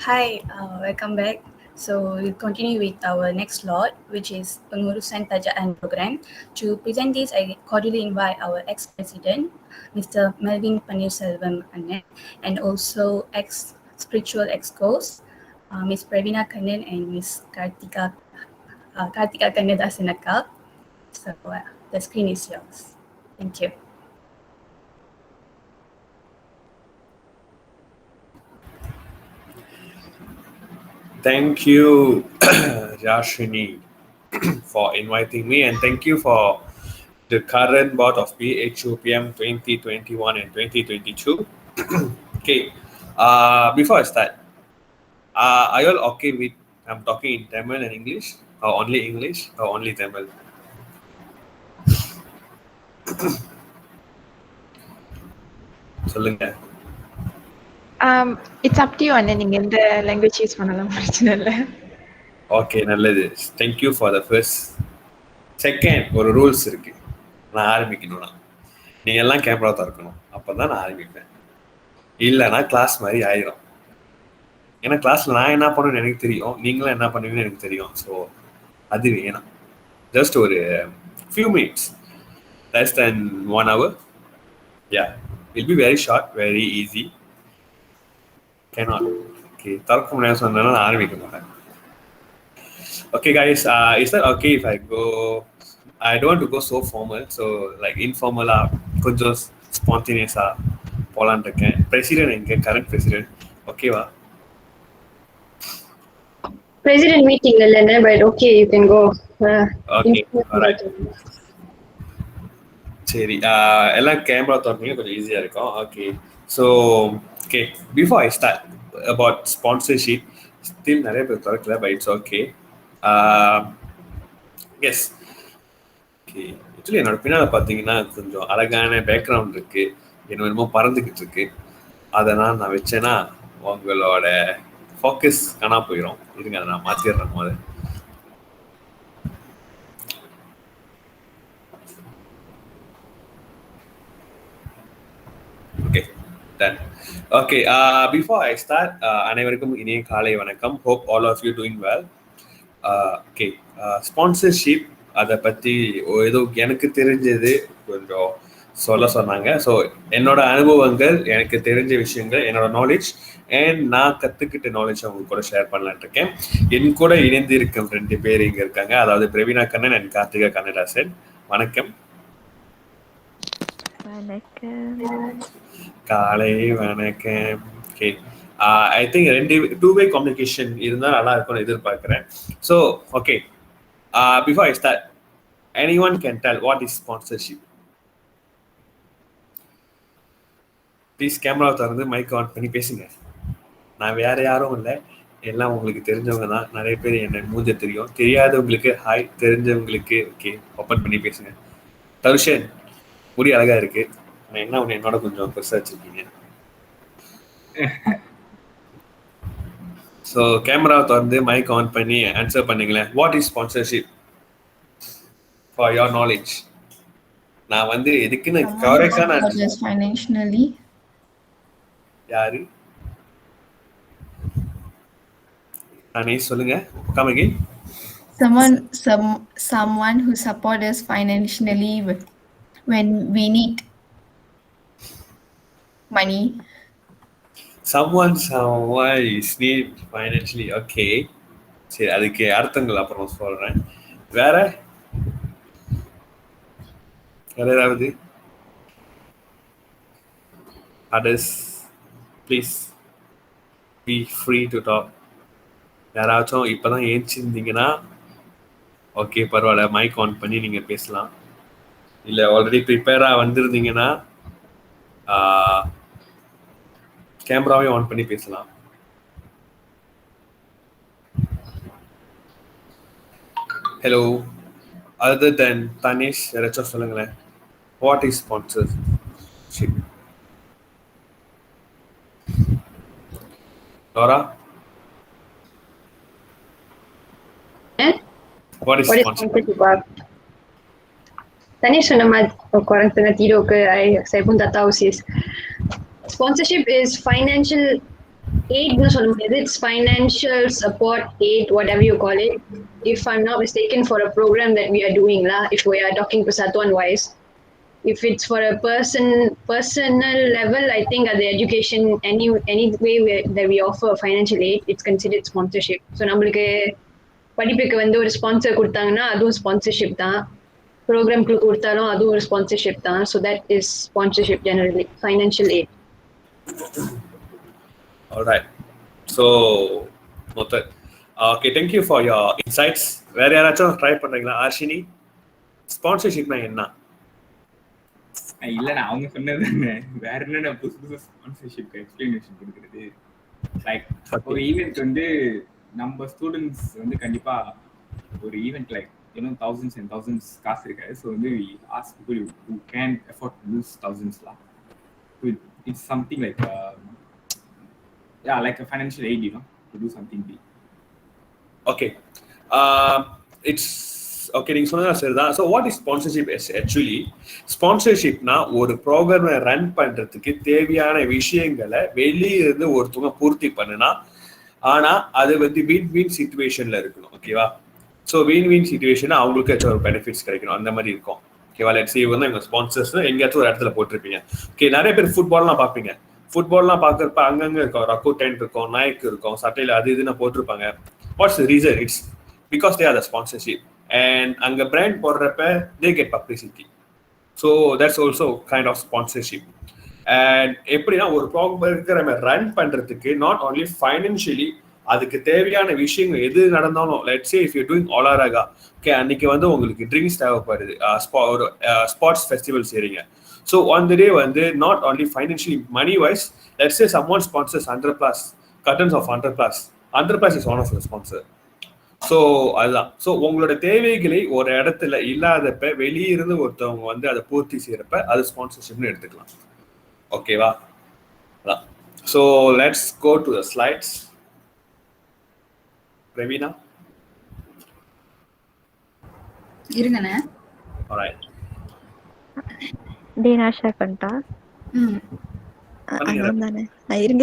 Hi, welcome back. So we'll continue with our next slot, which is Pengurusan Tajaan Program. To present this, I cordially invite our ex-president, Mr. Melvin Panirselvam Anand, and also ex-spiritual ex-ghost, Ms. Pravina Kannan and Ms. Kartika Kannadasanakal. So the screen is yours. Thank you. Thank you, Yashini, for inviting me, and thank you for the current board of PHUPM 2021 and 2022. Okay, before I start, are you all okay with I'm talking in Tamil and English, or only Tamil? சொல்லுங்க. It's up to you அண்ணா, நீங்க எந்த language use பண்ணலாம், பிரச்சனை இல்லை. Okay, நல்லது. Thank you for the first. Second, ஒரு rules இருக்கு. நான் ஆரம்பிக்கணும்னா நீங்க எல்லாம் கேமரா திறக்கணும், அப்பதான் நான் ஆரம்பிப்பேன். இல்லைன்னா கிளாஸ் மாதிரி ஆயிரும். ஏன்னா கிளாஸ்ல நான் என்ன பண்ணுவேன்னு எனக்கு தெரியும், நீங்களும் என்ன பண்ணுவீங்கன்னு எனக்கு தெரியும். ஸோ அது வேணாம். ஜஸ்ட் ஒரு few minutes, less than 1 hour. Yeah, it'll be very short, very easy. Cannot. Okay, திறக்க முடியாது சொன்னா நான் ஆரம்பிக்க மாட்டேன். Okay guys, is that okay if I go? I don't want to go so formal, so like informal, கொஞ்சம் spontaneous போலான்னு இருக்கேன். President எங்க, கரண்ட் பிரசிடென்ட் ஓகேவா? President meeting இல்லைன்னா, but okay, you can go. Okay, alright. சரி, எல்லாம் camera திறந்தீங்க கொஞ்சம் ஈஸியா இருக்கும். Okay, so okay, before I start about sponsorship, still நிறைய பேர் திறக்கல, but it's okay. Yes, okay. Actually என்னோட பின்னால் பார்த்தீங்கன்னா கொஞ்சம் அழகான பேக்ரவுண்ட் இருக்கு, என்னமோ பறந்துக்கிட்டு இருக்கு. அதை நான் வச்சேன்னா உங்களோட ஃபோக்கஸ் காணா போயிடும். இருங்க, அதை நான் மாற்றிடுறேன் போது. Okay, done. Okay, before I start, அனைவருக்கும் இனிய காலை வணக்கம். Hope all of you doing well. Okay, sponsorship அதை பற்றி ஏதோ எனக்கு தெரிஞ்சது கொஞ்சம் சொல்ல சொன்னாங்க. ஸோ என்னோட அனுபவங்கள், எனக்கு தெரிஞ்ச விஷயங்கள், என்னோட நாலேஜ் அண்ட் நான் கற்றுக்கிட்ட நாலேஜ் அவங்க கூட ஷேர் பண்ணலான் இருக்கேன். என் கூட இணைந்து இருக்கும் 2 பேர் இங்கே இருக்காங்க, அதாவது பிரவீனா கண்ணன் அண்ட் கார்த்திகா கண்ணதாசன். வணக்கம். காலை வணக்கம். Okay, I think 2-way communication இருந்தால் நல்லா இருக்கும்னு எதிர்பார்க்குறேன். So okay, before I start, anyone can tell what is sponsorship? Please camera திறந்து மைக் ஆன் பண்ணி பேசுங்க. நான் வேற யாரும் இல்லை, எல்லாம் உங்களுக்கு தெரிஞ்சவங்க தான். நிறைய பேர் என்ன மூஞ்ச தெரியும், தெரியாதவங்களுக்கு ஹாய், தெரிஞ்சவங்களுக்கு ஓகே. ஓப்பன் பண்ணி பேசுங்க. தருஷன், முடி அழகா இருக்கு, என்ன ஒன்று என்னோட கொஞ்சம் பெருசாக வச்சிருக்கீங்க. ஸோ கேமரா திறந்து மைக் ஆன் பண்ணி ஆன்சர் பண்ணீங்களேன். What is sponsorship for your knowledge? நான் வந்து எதுக்குன்னு கரெக்டான ஃபைனான்ஷியலி யாரு நானே சொல்லுங்க. Come again. someone who supports us financially when we need. money. Someone is need financially. Okay. சரி, அதுக்கு அர்த்தங்கள் அப்புறம் சொல்றேன். வேற ஏதாவது others, please be free to talk. யாராச்சும் இப்பதான் ஏஞ்சிருந்தீங்கன்னா ஓகே பரவாயில்ல, மைக் ஆன் பண்ணி நீங்க பேசலாம். இல்ல ஆல்ரெடி ப்ரிப்பேரா வந்திருந்தீங்கன்னா கேமராவே ஆன் பண்ணி பேசலாம். ஹலோ, அதர் தென் தனேஷ் யாராச்சும் சொல்லுங்களேன். What is sponsorship? Laura? What is sponsorship? Tanish nama korang tidur ke? Saya pun tak tahu sis. Sponsorship is financial aid, it's financial support aid, whatever you call it. If I'm not mistaken, for a program that we are doing lah, if we are talking persatuan wise. If it's for a personal level, I think at the education, any way that we offer financial aid, it's considered sponsorship. So நம்மளுக்கு படிப்புக்கு வந்து ஒரு sponsor கொடுத்தாங்கன்னா அதுவும் sponsorship தான், ப்ரோக்ராம்க்கு கொடுத்தாலும் அதுவும் ஒரு ஸ்பான்சர்ஷிப் தான். So that is sponsorship generally, financial aid. All right. So, noted. Okay, thank you for your insights. வேற யாராச்சும் ட்ரை பண்றீங்களா? ஆர்ஷினி, ஸ்பான்சர்ஷிப்னா என்ன? இல்ல அவங்க சொன்னது வேற என்ன புதுசு ஸ்பான்சர்ஷிப் எக்ஸ்பிளனேஷன் கொடுக்குறது. லைக் ஒரு ஈவென்ட் வந்து நம்ம ஸ்டூடெண்ட்ஸ் வந்து கண்டிப்பா ஒரு event like thousands and thousands காசு இருக்காது. ஸோ வந்து ask people who can afford to lose thousands lah. So it's something like like a financial aid, to do something big. Okay. It's okay, நீங்க சொன்னதா சரிதான். So what is sponsorship actually? Sponsorshipனா ஒரு ப்ரோக்ராமை run பண்றதுக்கு தேவையான விஷயங்களை வெளியே இருந்து ஒருத்தவங்க பூர்த்தி பண்ணுனா, ஆனா அது வந்து வின் சிச்சுவேஷன்ல இருக்கணும். ஓகேவா? ஸோ வின் சிச்சுவேஷன் அவங்களுக்கு ஏதாச்சும் ஒரு பெனிஃபிட்ஸ் கிடைக்கணும், அந்த மாதிரி இருக்கும். ஓகேவா? லெட்ஸ் சே வந்து எங்க ஸ்பான்சர்ஸ் எங்கேயாச்சும் ஒரு இடத்துல போட்டிருப்பீங்க. ஓகே, நிறைய பேர் ஃபுட்பால்லாம் பார்ப்பீங்க. ஃபுட்பால்லாம் பார்க்கறப்ப அங்கங்க இருக்கும், ரக்கு டென்ட் இருக்கும், நாய்க்கு இருக்கும், சட்டையில அது இதுன்னு போட்டிருப்பாங்க. What's the reason? It's because they are the sponsorship. And அங்கே பிராண்ட் போடுறப்ப they get publicity. So that's also kind of sponsorship. And எப்படின்னா ஒரு ப்ரோக்ராமை ரன் பண்ணுறதுக்கு நாட் ஓன்லி ஃபைனான்ஷியலி, அதுக்கு தேவையான விஷயங்கள் எது நடந்தாலும், let's say if you doing ஆலாரகா, ஓகே, அன்னைக்கு வந்து உங்களுக்கு ட்ரிங்க்ஸ் தேவைப்படுது, ஒரு ஸ்போர்ட்ஸ் ஃபெஸ்டிவல் செய்றீங்க. ஸோ ஆன் த டே வந்து not only financially money wise, let's say someone sponsors 100+ curtains of 100+ is one of the sponsor. So அதுதான். ஸோ உங்களோட தேவைகளை ஒரு இடத்துல இல்லாதப்ப வெளியே இருந்து ஒருத்தவங்க வந்து அதை பூர்த்தி செய்யறப்ப அது ஸ்பான்சர்ஷிப்னு எடுத்துக்கலாம். ஓகேவா? அதான். So let's go to the slides. Praveena, இருங்கண்ணே. ஆல்ரைட். நான் ஷேர் பண்ணிட்டா? தானே இருங்க.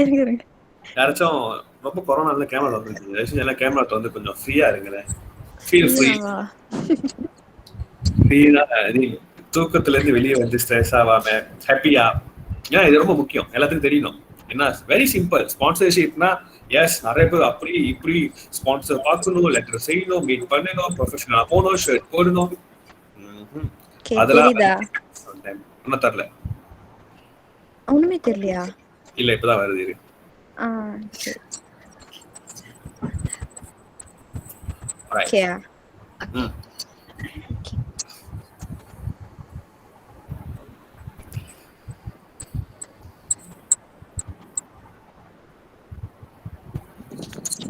யாராச்சும் ரொம்ப கொரோனால கேமரா வந்துருக்கு, எல்லாம் கேமரா வந்து கொஞ்சம் ஃப்ரீயா இருங்களேன். Feel free. ஃப்ரீனா நீ தூக்கத்துல இருந்து வெளியே வந்து ஸ்ட்ரெஸ் ஆகாம ஹாப்பியா, ஏன்னா இது ரொம்ப முக்கியம், எல்லாத்துக்கும் தெரியணும். என்ன வெரி சிம்பிள். ஸ்பான்சர்ஷிப்னா எஸ், நிறைய பேர் அப்படி இப்படி ஸ்பான்சர் பார்க்கணும், லெட்டர் செய்யணும், மீட் பண்ணணும், ப்ரொஃபஷனலா போகணும், ஷர்ட் போடணும், அதெல்லாம் ஒன்னும் தரல. ஒண்ணுமே தெரியலையா? இல்ல, இப்பதான் வருது. இரு. ஓகே.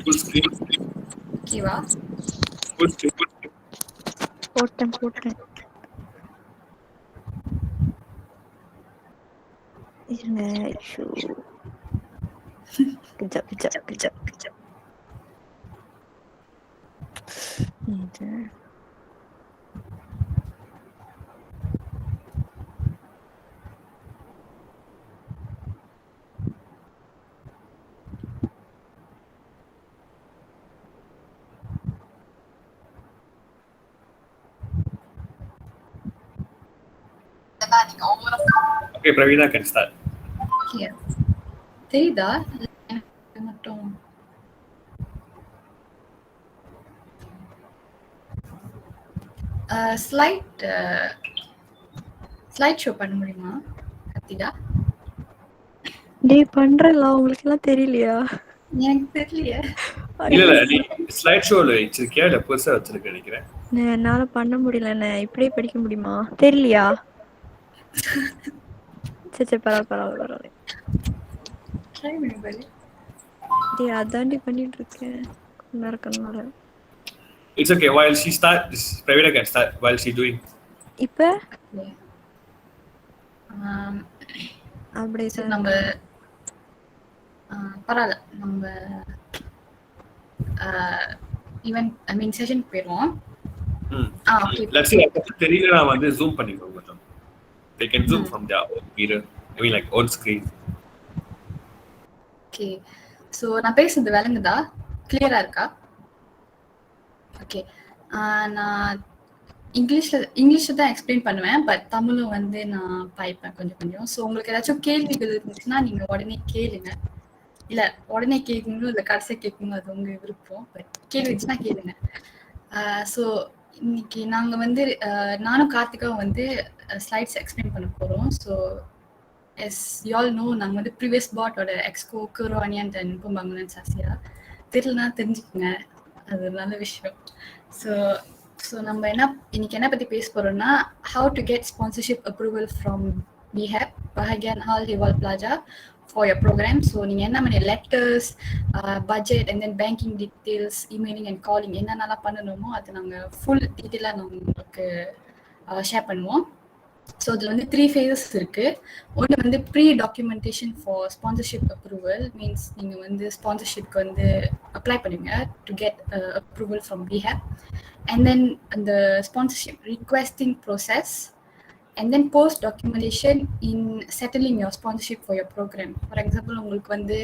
Full screen. ஓகேவா? Full screen. போட்டேன். இருங்க. ஷூ. கஜா. இது Okay, Pravina can start. Okay. தெரியுதா எனக்கு மட்டும் ஸ்லைட் ஷோ பண்ண முடியுமா கத்திதா? டேய் பண்றேன்ல, உங்களுக்கு எல்லாம் தெரியலையா? எனக்கு தெரியலையே. இல்ல நீ ஸ்லைட் ஷோல வச்சிருக்கியா இல்ல பெருசா வச்சிருக்க நினைக்கிறேன். என்னால பண்ண முடியலண்ணே. இப்படியே படிக்க முடியுமா? தெரியலையா? சரி பரவாயில்ல. ட்ரை பண்ணி பாரு. டேய் அதாண்டி பண்ணிட்டு இருக்கேன் கண்ணால. It's okay. While she start, Pravina can start while she doing. இப்ப அப்படியே நம்ம பரவாயில்ல, நம்ம ஈவென்ட் செஷன் போயிடுவோம். Let's see. தெரியல நான் வந்து zoom பண்ணிக்கோ கொஞ்சம். They can zoom from their own mirror. I mean like on screen. Okay. So நான் பேசுறது விளங்குதா? கிளியரா இருக்கா? ஓகே. நான் இங்கிலீஷ்ல தான் எக்ஸ்பிளைன் பண்ணுவேன், பட் தமிழும் வந்து நான் பாய்ப்பேன் கொஞ்சம். ஸோ உங்களுக்கு ஏதாச்சும் கேள்விகள் இருந்துச்சுன்னா நீங்க உடனே கேளுங்க. இல்ல உடனே கேட்கணும் இல்ல கடைசியா கேட்கணும், அது உங்க விருப்பம். பட் கேள்வி இருந்துச்சுன்னா கேளுங்க. ஸோ இன்னைக்கு நாங்க வந்து நானும் கார்த்திகாவும் வந்து ஸ்லைட்ஸ் எக்ஸ்பிளைன் பண்ண போறோம். So as you all know, நாங்க வந்து ப்ரீவியஸ் பாட்டோட எக்ஸ்கோ குரோனியன் அண்ட் பூம்பாங்கன் சாசியா தெரியலனா தெரிஞ்சுக்கோங்க, அது ஒரு நல்ல விஷயம். ஸோ நம்ம இன்னைக்கு என்ன பத்தி பேச போறோம்னா, how to get sponsorship approval from BHAP Bahagian Hall Hiwal Plaza for your program. So நீங்க என்ன மாதிரி letters, budget and then banking details, emailing and calling என்னென்னலாம் பண்ணணுமோ அது நாங்கள் ஃபுல் டீட்டெயிலாக நாங்கள் உங்களுக்கு ஷேர் பண்ணுவோம். ஸோ இதில் வந்து 3 phases இருக்கு. ஒன்று வந்து pre documentation for sponsorship approval, means நீங்கள் வந்து ஸ்பான்சர்ஷிப்க்கு வந்து அப்ளை பண்ணுவீங்க to get approval from BHAP. And then அந்த sponsorship requesting process, and then post documentation in settling your sponsorship for your program. For example, உங்களுக்கு வந்து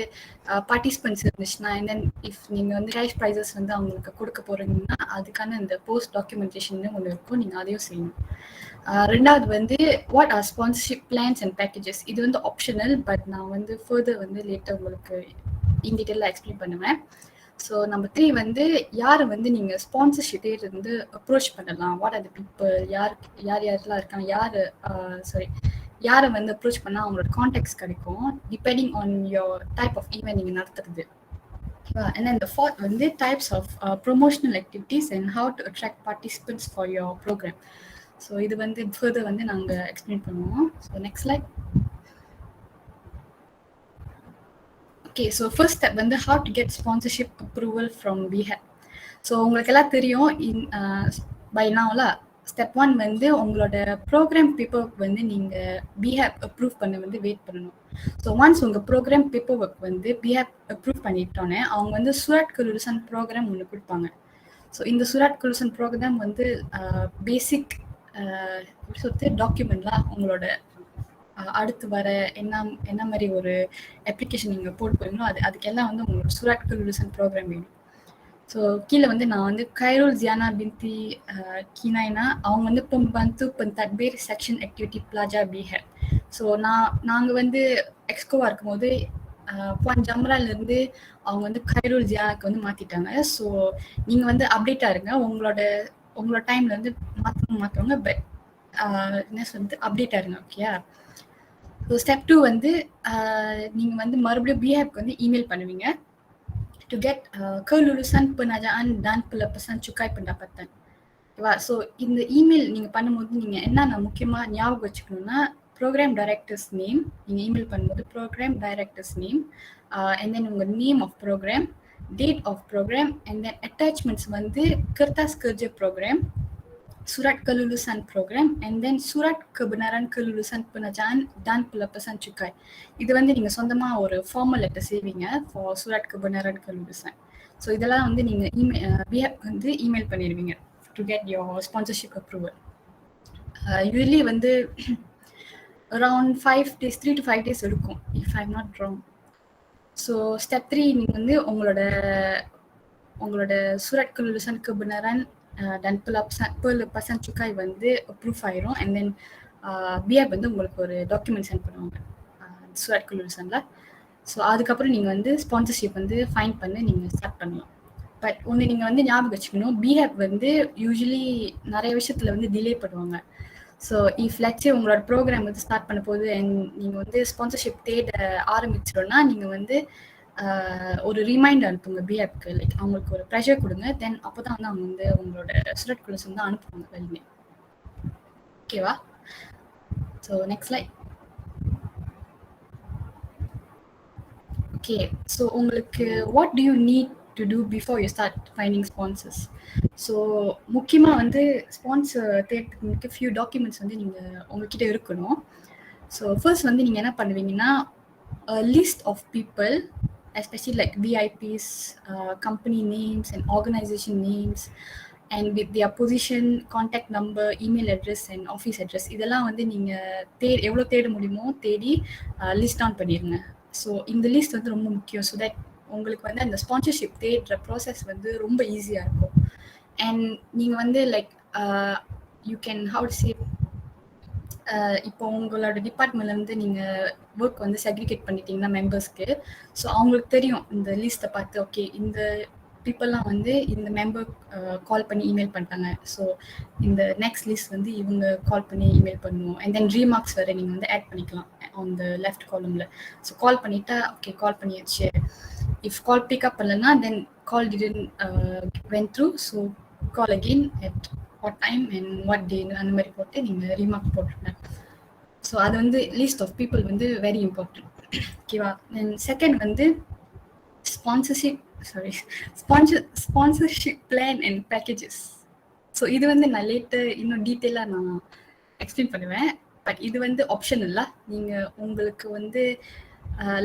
participants இருந்துச்சுன்னா, and then if நீங்க வந்து cash prizes வந்து அவங்களுக்கு கொடுக்க போறீங்கன்னா அதுக்கான இந்த post documentation ஒன்று இருக்கும், நீங்க அதையும் செய்யணும். ரெண்டாவது வந்து what are sponsorship plans and packages. இது வந்து optional, but நான் வந்து further வந்து later உங்களுக்கு in detail எக்ஸ்பிளைன் பண்ணுவேன். ஸோ நம்பர் 3 வந்து யாரை வந்து நீங்கள் ஸ்பான்சர்ஷிப்பே இருந்து அப்ரோச் பண்ணலாம், வாட் ஆர் த பீப்புள், யாரெல்லாம் இருக்காங்க, யாரை வந்து அப்ரோச் பண்ணால் அவங்களோட கான்டாக்ட்ஸ் கிடைக்கும் depending on your type of event நீங்கள் நடத்துறது. And then the fourth வந்து types of promotional activities and how to attract participants for your program. So இது வந்து further வந்து நாங்கள் எக்ஸ்பிளைன் பண்ணுவோம். So next slide. Okay, so first step வந்து how to get sponsorship approval from BHAP. So உங்களுக்கு எல்லாம் தெரியும் by nowல ஸ்டெப் 1 வந்து உங்களோட ப்ரோக்ராம் பேப்பர் ஒர்க் வந்து நீங்கள் BHAP அப்ரூவ் பண்ண வந்து வெயிட் பண்ணணும். ஸோ ஒன்ஸ் உங்கள் ப்ரோக்ராம் பேப்பர் ஒர்க் வந்து BHAP அப்ரூவ் பண்ணிட்டோன்னே அவங்க வந்து சூரத் குருசன் ப்ரோக்ராம் ஒன்று கொடுப்பாங்க. ஸோ இந்த சூரத் குருசன் ப்ரோக்ராம் வந்து பேசிக் டாக்குமெண்ட்லாம் உங்களோட அடுத்து வர என்ன மாதிரி ஒரு அப்ளிகேஷன் நீங்கள் போட்டு போறீங்களோ அதுக்கெல்லாம் வந்து உங்களோட சூரத் குருசன் ப்ரோக்ராம் வேணும். ஸோ கீழே வந்து நான் வந்து கைரோல் ஜியானா பிந்தி கீனாயினா அவங்க வந்து பம்பந்து பந்தட்பேர் செக்ஷன் ஆக்டிவிட்டி பிளாஜா BHAP. ஸோ நாங்கள் வந்து எக்ஸ்கோவாக இருக்கும்போது பான் ஜம்ராலேருந்து அவங்க வந்து கைரோல் ஜியானாக்கு வந்து மாற்றிட்டாங்க. ஸோ நீங்கள் வந்து அப்டேட்டாக இருங்க, உங்களோட டைமில் வந்து மாற்றுவாங்க, பட் என்ன சொல்றது அப்டேட்டாக இருங்க. ஓகேயா? ஸோ ஸ்டெப் 2 வந்து நீங்கள் வந்து மறுபடியும் BHAPக்கு வந்து இமெயில் பண்ணுவீங்க to get kelulusan penajaan dan pelepasan cukai pendapatan. ஓகேவா? ஸோ இந்த இமெயில் நீங்கள் பண்ணும்போது நீங்கள் என்னென்ன முக்கியமாக ஞாபகம் வச்சுக்கணும்னா, ப்ரோக்ராம் டைரக்டர்ஸ் நேம், நீங்கள் இமெயில் பண்ணும்போது programme directors name, and then உங்கள் name of programme, date of program, and then attachments வந்து கர்தாஸ் கர்ஜ programme, surat kelulusan program, and then surat kebenaran kelulusan penajaan dan pelepasan cukai. இது வந்து நீங்க சொந்தமா ஒரு ஃபார்மல் லெட்டர் செய்வீங்க for surat kebenaran kelulusan. So இதெல்லாம் வந்து நீங்க BHAP வந்து இமெயில் பண்ணிடுவீங்க to get your sponsorship approval. Usually வந்து around 5 days, 3 to 5 days எடுக்கும் if I'm not wrong. So step 3 நீங்க வந்து உங்களோட surat kelulusan kebenaran dan pelepasan cukai வந்து அப்ரூவ் ஆயிரும். அண்ட் தென் BHAP வந்து உங்களுக்கு ஒரு டாக்குமெண்ட் சென்ட் பண்ணுவாங்க. சுராட் குலூசன்ல. ஸோ அதுக்கப்புறம் நீங்கள் வந்து ஸ்பான்சர்ஷிப் வந்து ஃபைன் பண்ணி நீங்கள் ஸ்டார்ட் பண்ணலாம். பட் ஒன்று நீங்கள் வந்து ஞாபகம் வச்சுக்கணும், பிஹேப் வந்து யூஸ்வலி நிறைய விஷயத்தில் வந்து டிலே பண்ணுவாங்க. ஸோ இஃப் லெட்ஸே உங்களோட ப்ரோக்ராம் வந்து ஸ்டார்ட் பண்ண போது அண்ட் நீங்கள் வந்து ஸ்பான்சர்ஷிப் தேட ஆரம்பிச்சிடோன்னா நீங்கள் வந்து ஒரு ரிமைண்டர் அனுப்புங்க பிஹேப்க்கு, லைக் அவங்களுக்கு ஒரு ப்ரெஷர் கொடுங்க. தென் அப்போ தான் வந்து அவங்க வந்து அவங்களோட சுராட் குலூசன் வந்து அனுப்புவாங்க வெளியே. ஓகேவா? So next slide. Okay, so உங்களுக்கு what do you need to do before you start finding sponsors? So முக்கியமாக வந்து ஸ்பான்சர் தேடுறதுக்கு ஃபியூ டாக்குமெண்ட்ஸ் வந்து நீங்கள் உங்ககிட்ட இருக்கணும். ஸோ ஃபர்ஸ்ட் வந்து நீங்கள் என்ன பண்ணுவீங்கன்னா, list of people especially like VIPs, company names and organisation names and with their position, contact number, email address and office address இதெல்லாம் வந்து நீங்கள் எவ்வளோ தேட முடியுமோ தேடி லிஸ்ட் ஆன் பண்ணிடுங்க. ஸோ இந்த லிஸ்ட் வந்து ரொம்ப முக்கியம். ஸோ தட் உங்களுக்கு வந்து அந்த ஸ்பான்சர்ஷிப் தேடுற ப்ராசஸ் வந்து ரொம்ப ஈஸியாக இருக்கும். அண்ட் நீங்கள் வந்து like you can how to say, இப்போ உங்களோட டிபார்ட்மெண்ட்லேருந்து நீங்கள் ஒர்க் வந்து செக்ரிகேட் பண்ணிட்டீங்கன்னா மெம்பர்ஸ்க்கு, ஸோ அவங்களுக்கு தெரியும் இந்த லிஸ்ட்டை பார்த்து ஓகே இந்த பீப்புளெலாம் வந்து இந்த மெம்பர் கால் பண்ணி இமெயில் பண்ணிட்டாங்க, ஸோ இந்த நெக்ஸ்ட் லிஸ்ட் வந்து இவங்க கால் பண்ணி இமெயில் பண்ணுவோம். அண்ட் தென் ரீமார்க்ஸ் வேறு நீங்கள் வந்து ஆட் பண்ணிக்கலாம் ஆன் த லெஃப்ட் காலமில். ஸோ கால் பண்ணிட்டா ஓகே கால் பண்ணியாச்சு. இஃப் கால் பிக்அப் பண்ணலன்னா then call didn't went through, so call again at what time and what day அந்த மாதிரி போட்டு நீங்கள் ரீமார்க் போட்டுருங்க. ஸோ அது வந்து லிஸ்ட் ஆஃப் பீப்புள் வந்து வெரி இம்பார்ட்டன்ட். ஓகேவா? தென் செகண்ட் வந்து sponsorship plan and packages. So இது வந்து நான் லேட்டர் இன்னும் டீட்டெயிலாக நான் எக்ஸ்பிளைன் பண்ணுவேன். பட் இது வந்து ஆப்ஷன் இல்லை. நீங்கள் உங்களுக்கு வந்து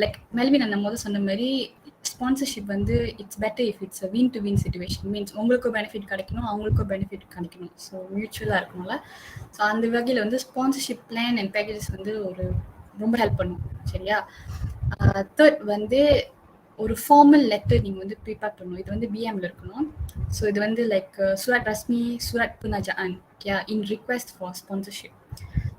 லைக் மெல்வின் நான் முதல் சொன்ன மாதிரி ஸ்பான்சர்ஷிப் வந்து it's better if it's win to win situation. Means உங்களுக்கும் பெனிஃபிட் கிடைக்கணும், அவங்களுக்கும் பெனிஃபிட் கிடைக்கணும். ஸோ மியூச்சுவலாக இருக்கணும்ல. ஸோ அந்த வகையில் வந்து ஸ்பான்சர்ஷிப் பிளான் அண்ட் பேக்கேஜஸ் வந்து ரொம்ப ஹெல்ப் பண்ணும். சரியா? தேர்ட் வந்து ஒரு ஃபார்மல் லெட்டர் நீங்கள் வந்து ப்ரிப்பேர் பண்ணணும். இது வந்து பிஎம்ல இருக்கணும். ஸோ இது வந்து லைக் சுராட் ரஸ்மி சுராட் புனஜான் in request for sponsorship.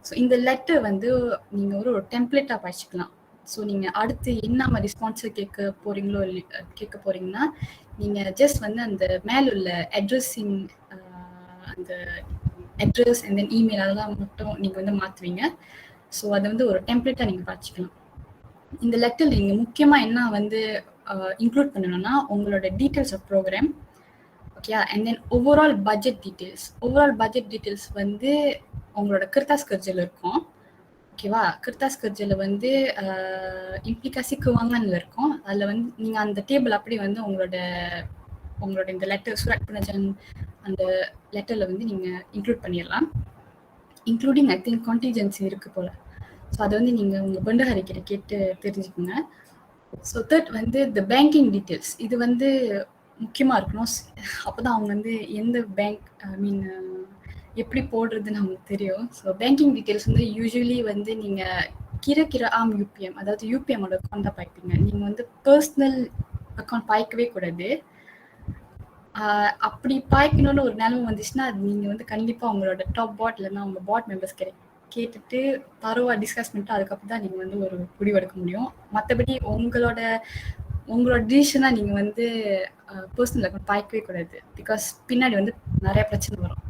So இந்த லெட்டர் வந்து நீங்கள் ஒரு டெம்ப்ளேட்டாக படிச்சுக்கலாம். ஸோ நீங்கள் அடுத்து என்ன மாதிரி ஸ்பான்சர் கேட்க போகிறீங்கன்னா நீங்கள் ஜஸ்ட் வந்து அந்த மேலே உள்ள அட்ரஸிங், அந்த அட்ரஸ் அண்ட் தென் இமெயில் அதெல்லாம் மட்டும் நீங்கள் வந்து மாற்றுவீங்க. ஸோ அதை வந்து ஒரு டெம்ப்ளேட்டாக நீங்கள் படிச்சுக்கலாம். இந்த லெட்டரில் நீங்கள் முக்கியமாக என்ன வந்து இன்க்ளூட் பண்ணணும்னா உங்களோட details of program, okay, and then overall budget details வந்து உங்களோட கிர்தாஸ் கர்ஜில் இருக்கும். ஓகேவா? கிர்தாஸ் கர்ஜில் வந்து இம்ப்ளிகாசி குவாங்கன்ல இருக்கும். அதில் வந்து நீங்கள் அந்த டேபிள் அப்படி வந்து உங்களோட இந்த லெட்டர் சுராட் புனஜன் அந்த லெட்டரில் வந்து நீங்கள் இன்க்ளூட் பண்ணிடலாம். இன்க்ளூடிங் ஐ திங்க் கான்டிஜென்சி இருக்குது போல். ஸோ அதை வந்து நீங்கள் உங்கள் பண்டஹரிக்கிட்ட கேட்டு தெரிஞ்சுக்கோங்க. ஸோ தேர்ட் வந்து இந்த பேங்கிங் டீட்டெயில்ஸ் இது வந்து முக்கியமாக இருக்கணும். அப்போ தான் அவங்க வந்து எந்த பேங்க் எப்படி போடுறதுன்னு நமக்கு தெரியும். ஸோ பேங்கிங் டீட்டெயில்ஸ் வந்து யூஸ்வலி வந்து நீங்கள் கிர ஆம் யூபிஎம், அதாவது யூபிஎம்மோட அக்கௌண்ட் தான் பாய்ப்பீங்க. நீங்கள் வந்து பர்சனல் அக்கௌண்ட் பாய்க்கவே கூடாது. அப்படி பாய்க்கணும்னு ஒரு நிலைமை வந்துச்சுன்னா அது நீங்கள் வந்து கண்டிப்பாக உங்களோட டாப் பாட் இல்லைன்னா உங்கள் பாட் மெம்பர்ஸ் கேட்டுட்டு தரோவா டிஸ்கஸ் பண்ணிட்டு அதுக்கப்புறம் தான் நீங்கள் வந்து ஒரு முடிவெடுக்க முடியும். மற்றபடி உங்களோட டிசிஷனாக நீங்கள் வந்து பர்சனல் அக்கௌண்ட் பாய்க்கவே கூடாது. பிகாஸ் பின்னாடி வந்து நிறைய பிரச்சனை வரும்.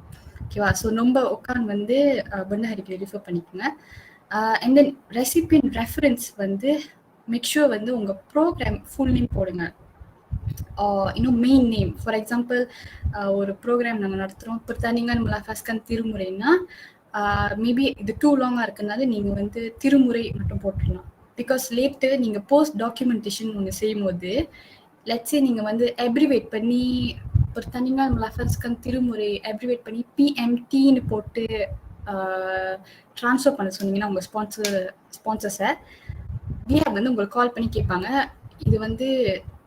ஓகேவா? ஸோ ரொம்ப உட்காந்து வந்து பண்டஹரிக்கு ரிஃபர் பண்ணிக்கோங்க. அண்ட் தென் ரெசிபியன்ட் ரெஃபரன்ஸ் வந்து மேக்ஷூர் வந்து உங்கள் ப்ரோக்ராம் ஃபுல் நேம் போடுங்க. இன்னும் மெயின் நேம். ஃபார் எக்ஸாம்பிள் ஒரு ப்ரோக்ராம் நம்ம நடத்துகிறோம், பிரித்தானிங்கன் முலாஃபஸ்கன் திருமுறைன்னா மேபி இது டூ லாங்காக இருக்கிறதுனால நீங்கள் வந்து திருமுறை மட்டும் போட்டுடலாம். பிகாஸ் லேட்டு நீங்கள் போஸ்ட் டாக்குமெண்டேஷன் ஒன்று செய்யும் போது லெட்ஸே நீங்கள் வந்து அப்ரிவேட் பண்ணி பிரித்தானிங்கன் முலாஃபஸ்கன் திருமுறை அப்ரிவேட் பண்ணி பிஎம்டின்னு போட்டு ட்ரான்ஸ்ஃபர் பண்ண சொன்னீங்கன்னா உங்கள் ஸ்பான்சர்ஸை விஹாப் வந்து உங்களுக்கு கால் பண்ணி கேட்பாங்க. இது வந்து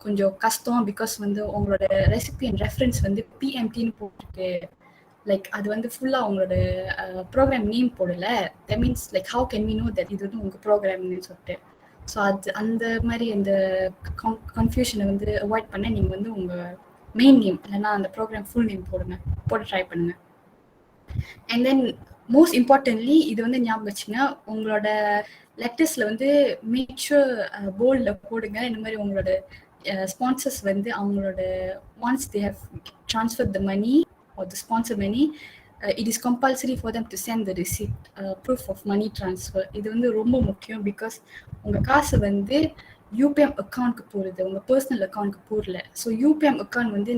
கொஞ்சம் கஷ்டம் பிகாஸ் வந்து உங்களோட ரெசிபியன் ரெஃபரன்ஸ் வந்து பிஎம்டின்னு போட்டுருக்கு, லைக் அது வந்து ஃபுல்லாக உங்களோட ப்ரோக்ராம் நேம் போடல. That means like how can we know that இது வந்து உங்கள் ப்ரோக்ராம்னு சொல்லிட்டு. ஸோ அது அந்த மாதிரி அந்த கன்ஃபியூஷனை வந்து அவாய்ட் பண்ண நீங்கள் வந்து உங்கள் மெயின் நேம் இல்லைன்னா அந்த ப்ரோக்ராம் ஃபுல் நேம் போட்டு ட்ரை பண்ணுங்கள். அண்ட் தென் மோஸ்ட் இம்பார்ட்டன்ட்லி இது வந்து ஞாபகம் வச்சுங்க, உங்களோட லெட்டர்ஸ்ல வந்து மேக் ஷூர் போல்ட்ல போடுங்க. இந்த மாதிரி உங்களோட ஸ்பான்சர்ஸ் வந்து அவங்களோட once they have transfer the money or the sponsor money, it is compulsory for them to send the receipt, proof of money transfer. இது வந்து ரொம்ப முக்கியம். பிகாஸ் உங்க காசு வந்து யூபிஎம் அக்கௌண்ட்க்கு போறது, உங்க பர்சனல் அக்கௌண்ட்க்கு போடல. ஸோ யூபிஎம் அக்கௌண்ட் வந்து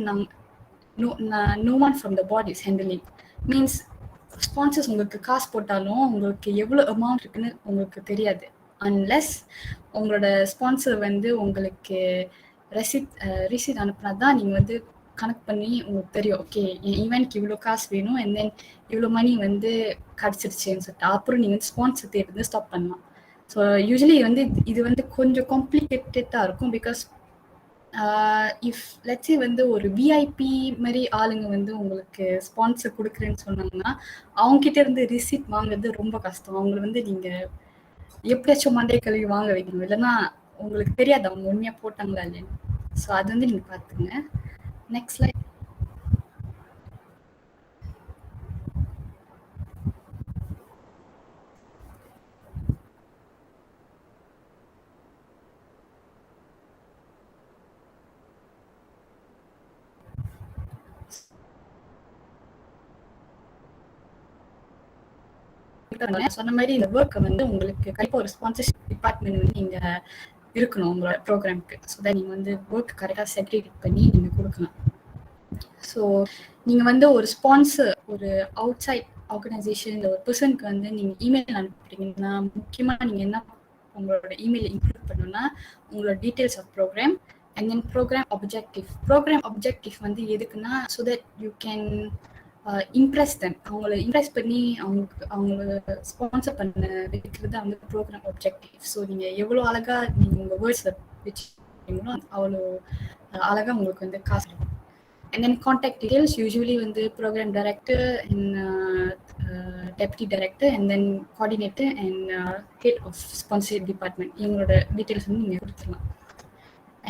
no one from the board is handling. Means sponsors உங்களுக்கு காசு போட்டாலும் உங்களுக்கு எவ்வளோ அமௌண்ட் இருக்குன்னு உங்களுக்கு தெரியாது. அன்லெஸ் உங்களோட ஸ்பான்சர் வந்து உங்களுக்கு ரிசீட் அனுப்புனா தான் நீங்கள் வந்து கனெக்ட் பண்ணி உங்களுக்கு தெரியும், ஓகே என் ஈவெண்ட்க்கு இவ்வளோ காசு வேணும் அண்ட் தென் இவ்வளோ மணி வந்து கிடச்சிருச்சுன்னு சொல்லிட்டு அப்புறம் நீங்கள் வந்து ஸ்பான்சர் தேர்ந்து ஸ்டாப் பண்ணலாம். ஸோ யூஸ்வலி வந்து இது வந்து கொஞ்சம் காம்ப்ளிகேட்டடாக இருக்கும். பிகாஸ் இஃப் லெட்ஸே வந்து ஒரு விஐபி மாதிரி ஆளுங்க வந்து உங்களுக்கு ஸ்பான்சர் கொடுக்குறேன்னு சொன்னாங்கன்னா அவங்ககிட்ட இருந்து ரிசீட் வாங்குறது ரொம்ப கஷ்டம். அவங்களை வந்து நீங்கள் எப்படியாச்சும் மண்டை கழுவி வாங்க வைக்கணும், இல்லைன்னா உங்களுக்கு தெரியாது அவங்க உண்மையாக போட்டாங்களா இல்லைன்னு. ஸோ அது வந்து நீங்கள் பார்த்துங்க. Next slide. சொன்ன மாதிரி இந்த ஒர்க்கை வந்து உங்களுக்கு கண்டிப்பாக ஒரு ஸ்பான்சர்ஷிப் டிபார்ட்மெண்ட் வந்து நீங்கள் இருக்கணும் உங்களோட ப்ரோக்ராம்க்கு. ஸோ தட் நீங்கள் வந்து ஒர்க் கரெக்டாக செக்ரிகேட் பண்ணி நீங்கள் கொடுக்கலாம். ஸோ நீங்கள் வந்து ஒரு ஸ்பான்சர் ஒரு அவுட் சைட் ஆர்கனைசேஷன் ஒரு பர்சனுக்கு வந்து நீங்கள் இமெயில் அனுப்புறீங்கன்னா முக்கியமாக நீங்கள் என்ன உங்களோட இமெயில் இன்க்ளூட் பண்ணணும்னா உங்களோட details of program and then program objective. Program objective வந்து எதுக்குன்னா so that you can impress them, அவங்கள இம்ப்ரெஸ் பண்ணி அவங்கள ஸ்பான்சர் பண்ண வைக்கிறது தான் வந்து ப்ரோக்ராம் அப்ஜெக்டிவ். ஸோ நீங்கள் எவ்வளோ அழகாக நீங்கள் உங்கள் வேர்ட்ஸில் வச்சுங்களோ அவ்வளோ அழகாக உங்களுக்கு வந்து காசு இருக்கும். And then contact details usually வந்து programme director and deputy director and then coordinator and head of sponsorship department இவங்களோட டீட்டெயில்ஸ் வந்து நீங்கள் கொடுத்துடலாம்.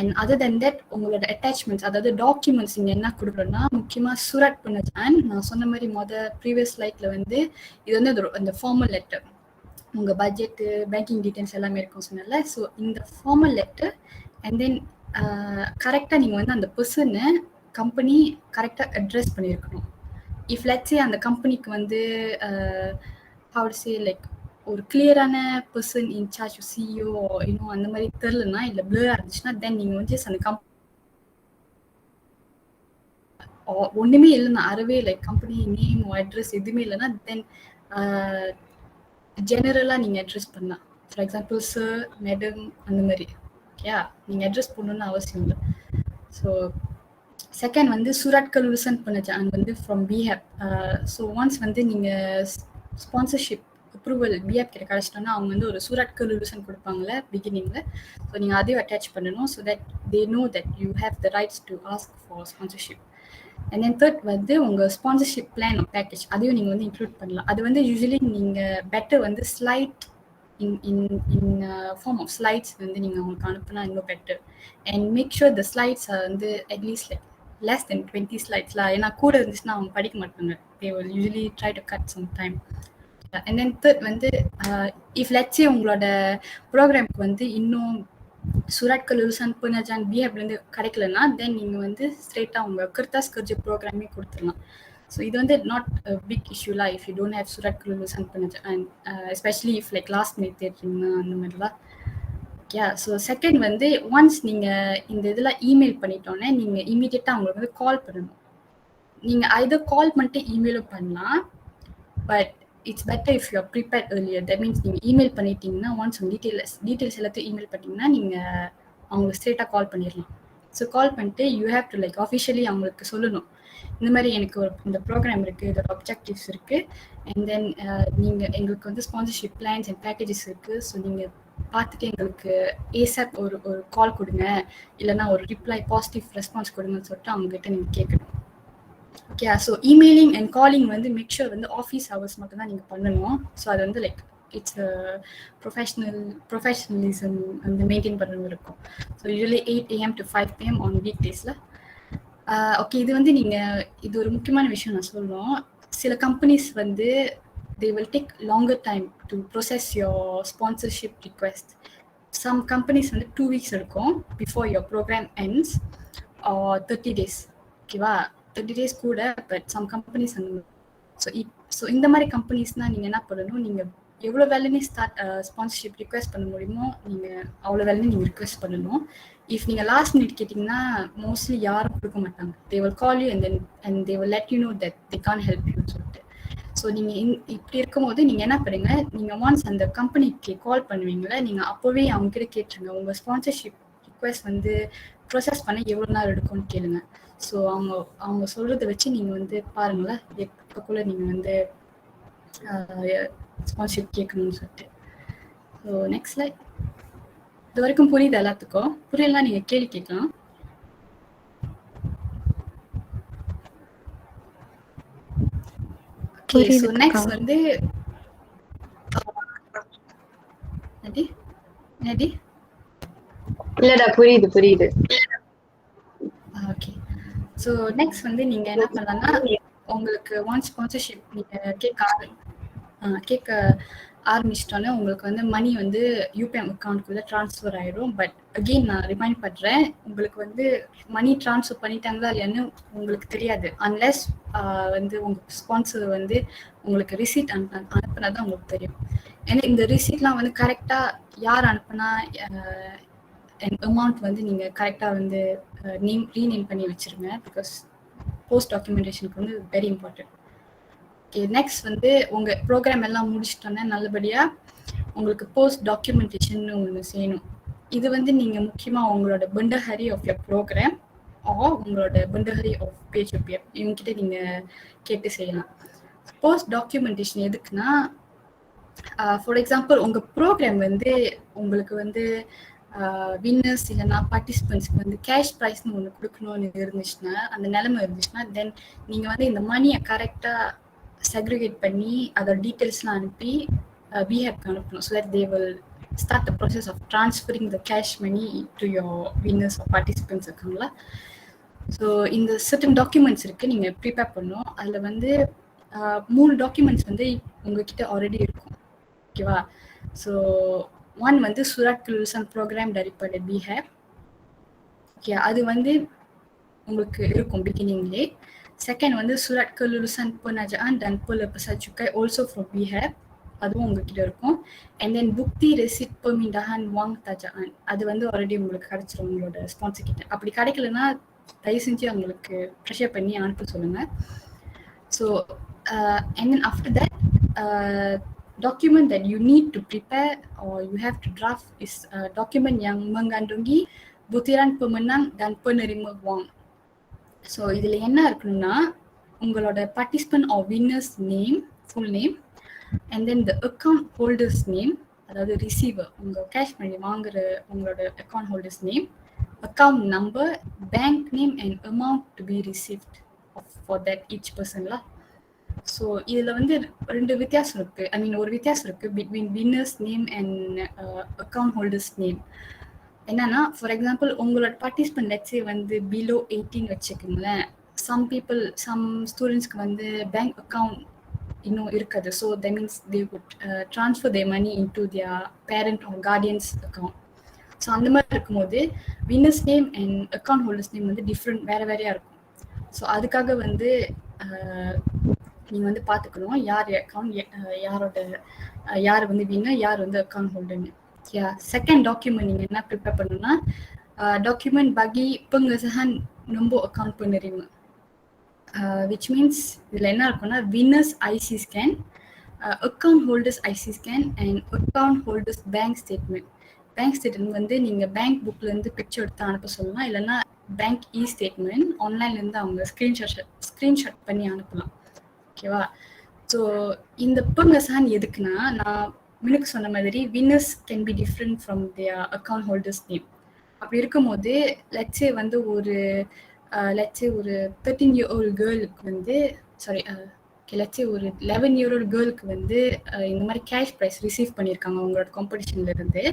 அண்ட் அதர் தென் தட் உங்களோட அட்டாச்மெண்ட்ஸ் அதாவது டாக்குமெண்ட்ஸ் நீங்கள் என்ன கொடுக்கணும்னா முக்கியமாக சூரட் பண்ண நான் சொன்ன மாதிரி ப்ரீவியஸ் ஸ்லைட்ல வந்து இது வந்து அந்த ஃபார்மல் லெட்டர் உங்கள் பட்ஜெட்டு பேங்கிங் டீட்டெயில்ஸ் எல்லாமே இருக்கும் சொன்னல. ஸோ இந்த ஃபார்மல் லெட்டர் அண்ட் தென் கரெக்டாக நீங்கள் வந்து அந்த பர்சனை கம்பெனி கரெக்டாக அட்ரெஸ் பண்ணியிருக்கணும். இஃப் லெட்ஸே அந்த கம்பெனிக்கு வந்து ஹவ் டு சே லைக் ஒரு கிளியரான பர்சன் இன்சார்ஜ் சிஇஓ இன்னும் அந்த மாதிரி தெரிலனா இல்லை பிளராக இருந்துச்சுன்னா தென் நீங்கள் வந்து அந்த ஒன்றுமே இல்லைன்னா அறவே லைக் கம்பெனி நேம் அட்ரஸ் எதுவுமே இல்லைன்னா தென் ஜெனரலாக நீங்கள் அட்ரஸ் பண்ணலாம். ஃபார் எக்ஸாம்பிள் சார் மேடம் அந்த மாதிரி ஓகேயா நீங்கள் அட்ரஸ் பண்ணணுன்னு அவசியம் இல்லை. ஸோ செகண்ட் வந்து சூரட் KURSUS பண்ண வந்து ஃப்ரம் பிஹேப். ஸோ ஒன்ஸ் வந்து நீங்கள் ஸ்பான்சர்ஷிப் அப்ரூவல் பிஹேப் கிட்ட கிடச்சிட்டோன்னா அவங்க வந்து ஒரு சூரட் KURSUS கொடுப்பாங்கல்ல பிகினிங்கில். ஸோ நீங்கள் அதையும் அட்டாச் பண்ணணும் so that they know that you have the rights to ask for sponsorship. And then third வந்து உங்கள் ஸ்பான்சர்ஷிப் பிளான் பேக்கேஜ் அதையும் நீங்கள் வந்து இன்க்ளூட் பண்ணலாம். அது வந்து யூஸ்வலி நீங்கள் பெட்டர் வந்து slide in form of slides வந்து நீங்கள் அவங்களுக்கு அனுப்புனா இன்னும் better. And make sure the slides வந்து at least like less than 20 slides ஏன்னா கூட இருந்துச்சுன்னா அவங்க படிக்க மாட்டாங்க. they will usually try to cut some time. and then third வந்து if let's say உங்களோட ப்ரோக்ராம்க்கு வந்து இன்னும் சூரட் KURSUS புனர்ஜான் பிஹேப்லேருந்து கிடைக்கலன்னா தென் நீங்கள் வந்து ஸ்ட்ரெயிட்டாக உங்கள் KURSUS ப்ரோக்ராமே கொடுத்துடலாம். ஸோ இது வந்து நாட் பிக் இஷ்யூலாம் இஃப் யூ டோன்ட் ஹேவ் சூரட் KURSUS புனர்ஜான் especially if like last minute தேடுறீங்கன்னா அந்த மாதிரிலாம். ஸோ செகண்ட் வந்து ஒன்ஸ் நீங்கள் இந்த இதெல்லாம் இமெயில் பண்ணிட்டோன்னே நீங்கள் இமீடியட்டாக அவங்களுக்கு வந்து கால் பண்ணணும். நீங்கள் either கால் பண்ணிட்டு இமெயிலும் பண்ணலாம். But it's better if you are prepared earlier. That means நீங்கள் இமெயில் பண்ணிட்டீங்கன்னா ஒன்ஸ் உங்கள் டீட்டெயில்ஸ் எல்லாத்தையும் இமெயில் பண்ணிட்டீங்கன்னா நீங்கள் அவங்களுக்கு ஸ்ட்ரெயிட்டாக கால் பண்ணிடலாம். ஸோ கால் பண்ணிட்டு you have to like officially அவங்களுக்கு சொல்லணும் இந்த மாதிரி எனக்கு ஒரு இந்த ப்ரோக்ராம் இருக்குது, இதோட அப்ஜெக்டிவ்ஸ் இருக்குது அண்ட் தென் நீங்கள் எங்களுக்கு வந்து ஸ்பான்சர்ஷிப் பிளான்ஸ் அண்ட் பேக்கேஜஸ் இருக்குது. ஸோ நீங்கள் பார்த்துட்டு எங்களுக்கு ஏசப் ஒரு கால் கொடுங்க இல்லைன்னா ஒரு ரிப்ளை பாசிட்டிவ் ரெஸ்பான்ஸ் கொடுங்கன்னு சொல்லிட்டு அவங்ககிட்ட நீங்கள் கேட்கணும். ஓகே ஸோ இமெயிலிங் அண்ட் காலிங் வந்து மேக் ஷூர் வந்து ஆஃபீஸ் ஹவர்ஸ் மட்டும் தான் நீங்கள் பண்ணணும். ஸோ அது வந்து லைக் இட்ஸ் ப்ரொஃபஷனலிசம் வந்து மெயின்டைன் பண்ணுறது இருக்கும். So usually 8 AM to 5 PM on week டேஸில். ஓகே இது வந்து நீங்கள் இது ஒரு முக்கியமான விஷயம் நான் சொல்லுவோம். சில கம்பெனிஸ் வந்து they will take longer time to process your sponsorship request. Some companies வந்து 2 weeks இருக்கும் before your program ends or 30 days. ஓகேவா, 30 days கூட, பட் சம் கம்பெனிஸ் வந்து ஸோ இந்த மாதிரி கம்பெனிஸ்னால் நீங்கள் என்ன பண்ணணும், நீங்கள் எவ்வளோ வேலைனே ஸ்பான்சர்ஷிப் ரிக்வெஸ்ட் பண்ண முடியுமோ நீங்கள் அவ்வளோ வேலைனே நீங்கள் ரிக்வெஸ்ட் பண்ணணும். இஃப் நீங்கள் லாஸ்ட் மினிட் கேட்டிங்கன்னா மோஸ்ட்லி யாரும் கொடுக்க மாட்டாங்க. They will call you and they will let you know that they can help யூன்னு சொல்லிட்டு. ஸோ நீங்கள் இப்படி இருக்கும்போது நீங்கள் என்ன பண்ணுங்க, நீங்கள் ஒன்ஸ் அந்த கம்பெனிக்கு கால் பண்ணுவீங்களே, நீங்கள் அப்போவே அவங்ககிட்ட கேட்டுருங்க உங்கள் ஸ்பான்சர்ஷிப் ரிக்வெஸ்ட் வந்து ப்ரொசஸ் பண்ண எவ்வளோ நாள் எடுக்கும்னு கேளுங்க. ஸோ அவங்க சொல்கிறத வச்சு நீங்கள் வந்து பாருங்களேன் எப்போக்குள்ளே நீங்கள் வந்து ஸ்பான்சர்ஷிப் கேட்கணும்னு சொல்லிட்டு. ஸோ நெக்ஸ்ட் லைக் இது வரைக்கும் புரியுது எல்லாத்துக்கும்? புரியலாம் நீங்கள் கேள்வி கேட்கலாம். ஓகே, ஸோ நெக்ஸ்ட் வந்து என்னடி இல்லடா புரியுது. ஓகே, ஸோ நெக்ஸ்ட் வந்து நீங்கள் என்ன பண்ணலாம்னா, உங்களுக்கு ஒன் ஸ்பான்சர்ஷிப் நீங்கள் கேட்க ஆரம்பிச்சிட்டோன்னே உங்களுக்கு வந்து மணி வந்து யூபிஎம் அக்கௌண்ட்குள்ளே ட்ரான்ஸ்ஃபர் ஆயிடும். பட் அகெயின் நான் ரிமைண்ட் பண்ணுறேன், உங்களுக்கு வந்து மணி ட்ரான்ஸ்ஃபர் பண்ணிட்டாங்களா இல்லையான்னு உங்களுக்கு தெரியாது அன்லெஸ் வந்து உங்கள் ஸ்பான்சர் வந்து உங்களுக்கு ரிசீட் அனுப்புனா தான் உங்களுக்கு தெரியும். ஏன்னா இந்த ரிசீட்லாம் வந்து கரெக்டாக யார் அனுப்புனா அமௌண்ட் வந்து நீங்கள் கரெக்டாக வந்து ரீநேம் பண்ணி வச்சுருங்க. பிகாஸ் போஸ்ட் டாக்குமெண்டேஷனுக்கு வந்து வெரி இம்பார்ட்டன்ட். ஓகே, நெக்ஸ்ட் வந்து உங்கள் ப்ரோக்ராம் எல்லாம் முடிச்சிட்டோன்னே நல்லபடியாக உங்களுக்கு போஸ்ட் டாக்குமெண்டேஷன் ஒன்று செய்யணும். இது வந்து நீங்கள் முக்கியமாக உங்களோட பண்டஹரி ஆஃப் யர் ப்ரோக்ராம் உங்களோட பண்டஹரி ஆஃப் PHUPM இவங்ககிட்ட நீங்கள் கேட்டு செய்யலாம். போஸ்ட் டாக்குமெண்டேஷன் எதுக்குன்னா, ஃபார் எக்ஸாம்பிள் உங்கள் ப்ரோக்ராம் வந்து உங்களுக்கு வந்து வின்னர்ஸ் இல்லைன்னா பார்ட்டிசிபென்ட்ஸ்க்கு வந்து கேஷ் ப்ரைஸ்னு ஒன்று கொடுக்கணும்னு இருந்துச்சுன்னா, அந்த நிலைமை இருந்துச்சுன்னா, தென் நீங்கள் வந்து இந்த மணியை கரெக்டாக செக்ரிகேட் பண்ணி அதோட டீட்டெயில்ஸ்லாம் அனுப்பி பிஹேப்க்கு அனுப்பணும். So that they will start the process of transferring the cash money to your winners or participants இருக்காங்களா. ஸோ இந்த சர்டன் டாக்குமெண்ட்ஸ் இருக்குது நீங்கள் ப்ரிப்பேர் பண்ணணும். அதில் வந்து 3 டாக்குமெண்ட்ஸ் வந்து உங்ககிட்ட ஆல்ரெடி இருக்கும். ஓகேவா, ஸோ ஒன் வந்து surat kelulusan program daripada BHAP. Okay, அது வந்து உங்களுக்கு இருக்கும் பிகினிங்லே. செகண்ட் வந்து surat kelulusan penajaan dan pelepasan cukai also from BHAP, அதுவும் உங்ககிட்ட இருக்கும். And then bukti receipt pemindahan wang tajaan, அது வந்து ஆல்ரெடி உங்களுக்கு கிடைச்சிரும் உங்களோட ஸ்பான்சர் கிட்ட. அப்படி கிடைக்கலன்னா தயவு செஞ்சு அவங்களுக்கு ப்ரெஷர் பண்ணி அனுப்ப சொல்லுங்கள். So and then after that document that you need to prepare or you have to draft is document yang mengandungi butiran pemenang dan penerima wang. So இதில் என்ன இருக்கணும்னா, உங்களோட participant or winners name, full name, and then the account holders name, அதாவது receiver உங்கள் cash மணி வாங்குற உங்களோட account holders name, account number, bank name and amount to be received for that each personல. So இதில் வந்து ஒரு வித்தியாசம் இருக்குது between winners name and account holders name. என்னன்னா, ஃபார் எக்ஸாம்பிள் உங்களோட பார்ட்டிசிபென்ட் லெட்ஸே வந்து பிலோ 18 வச்சுக்கோங்களேன். சம் ஸ்டூடெண்ட்ஸ்க்கு வந்து பேங்க் அக்கௌண்ட் இன்னும் இருக்காது. So that means they would transfer their money into their parent or guardians account. So அந்த மாதிரி இருக்கும்போது winners name and account holders name வந்து டிஃப்ரெண்ட் வேறையாக இருக்கும். ஸோ அதுக்காக வந்து நீங்கள் வந்து பார்த்துக்கணும் யார் அக்கௌண்ட் யார் வந்து வின்னர் யார் வந்து அக்கௌண்ட் ஹோல்டர்னு. செகண்ட் டாக்குமெண்ட் நீங்கள் என்ன ப்ரிப்பேர் பண்ணணும்னா, document bagi pengesahan nombor account penerima, which means இதில் என்ன இருக்குன்னா winners IC scan, account holders IC scan and account holders bank statement. Bank statement வந்து நீங்கள் பேங்க் புக்லேருந்து பிக்சர் எடுத்து அனுப்ப சொல்லலாம், இல்லைன்னா பேங்க் ஸ்டேட்மெண்ட் ஆன்லைன்லேருந்து அவங்க ஸ்க்ரீன்ஷாட் பண்ணி அனுப்பலாம். ஓகேவா, ஸோ இந்த பெர்மசன் எதுக்குன்னா, நான் முன்னுக்கு சொன்ன மாதிரி winners can be different from their account holders name. அப்படி இருக்கும்போது லெட்ஸே வந்து ஒரு 13-year-old கேர்ளுக்கு வந்து லெட்ஸே ஒரு 11-year-old கேர்ளுக்கு வந்து இந்த மாதிரி கேஷ் ப்ரைஸ் ரிசீவ் பண்ணியிருக்காங்க அவங்களோட காம்படிஷன்லேருந்து.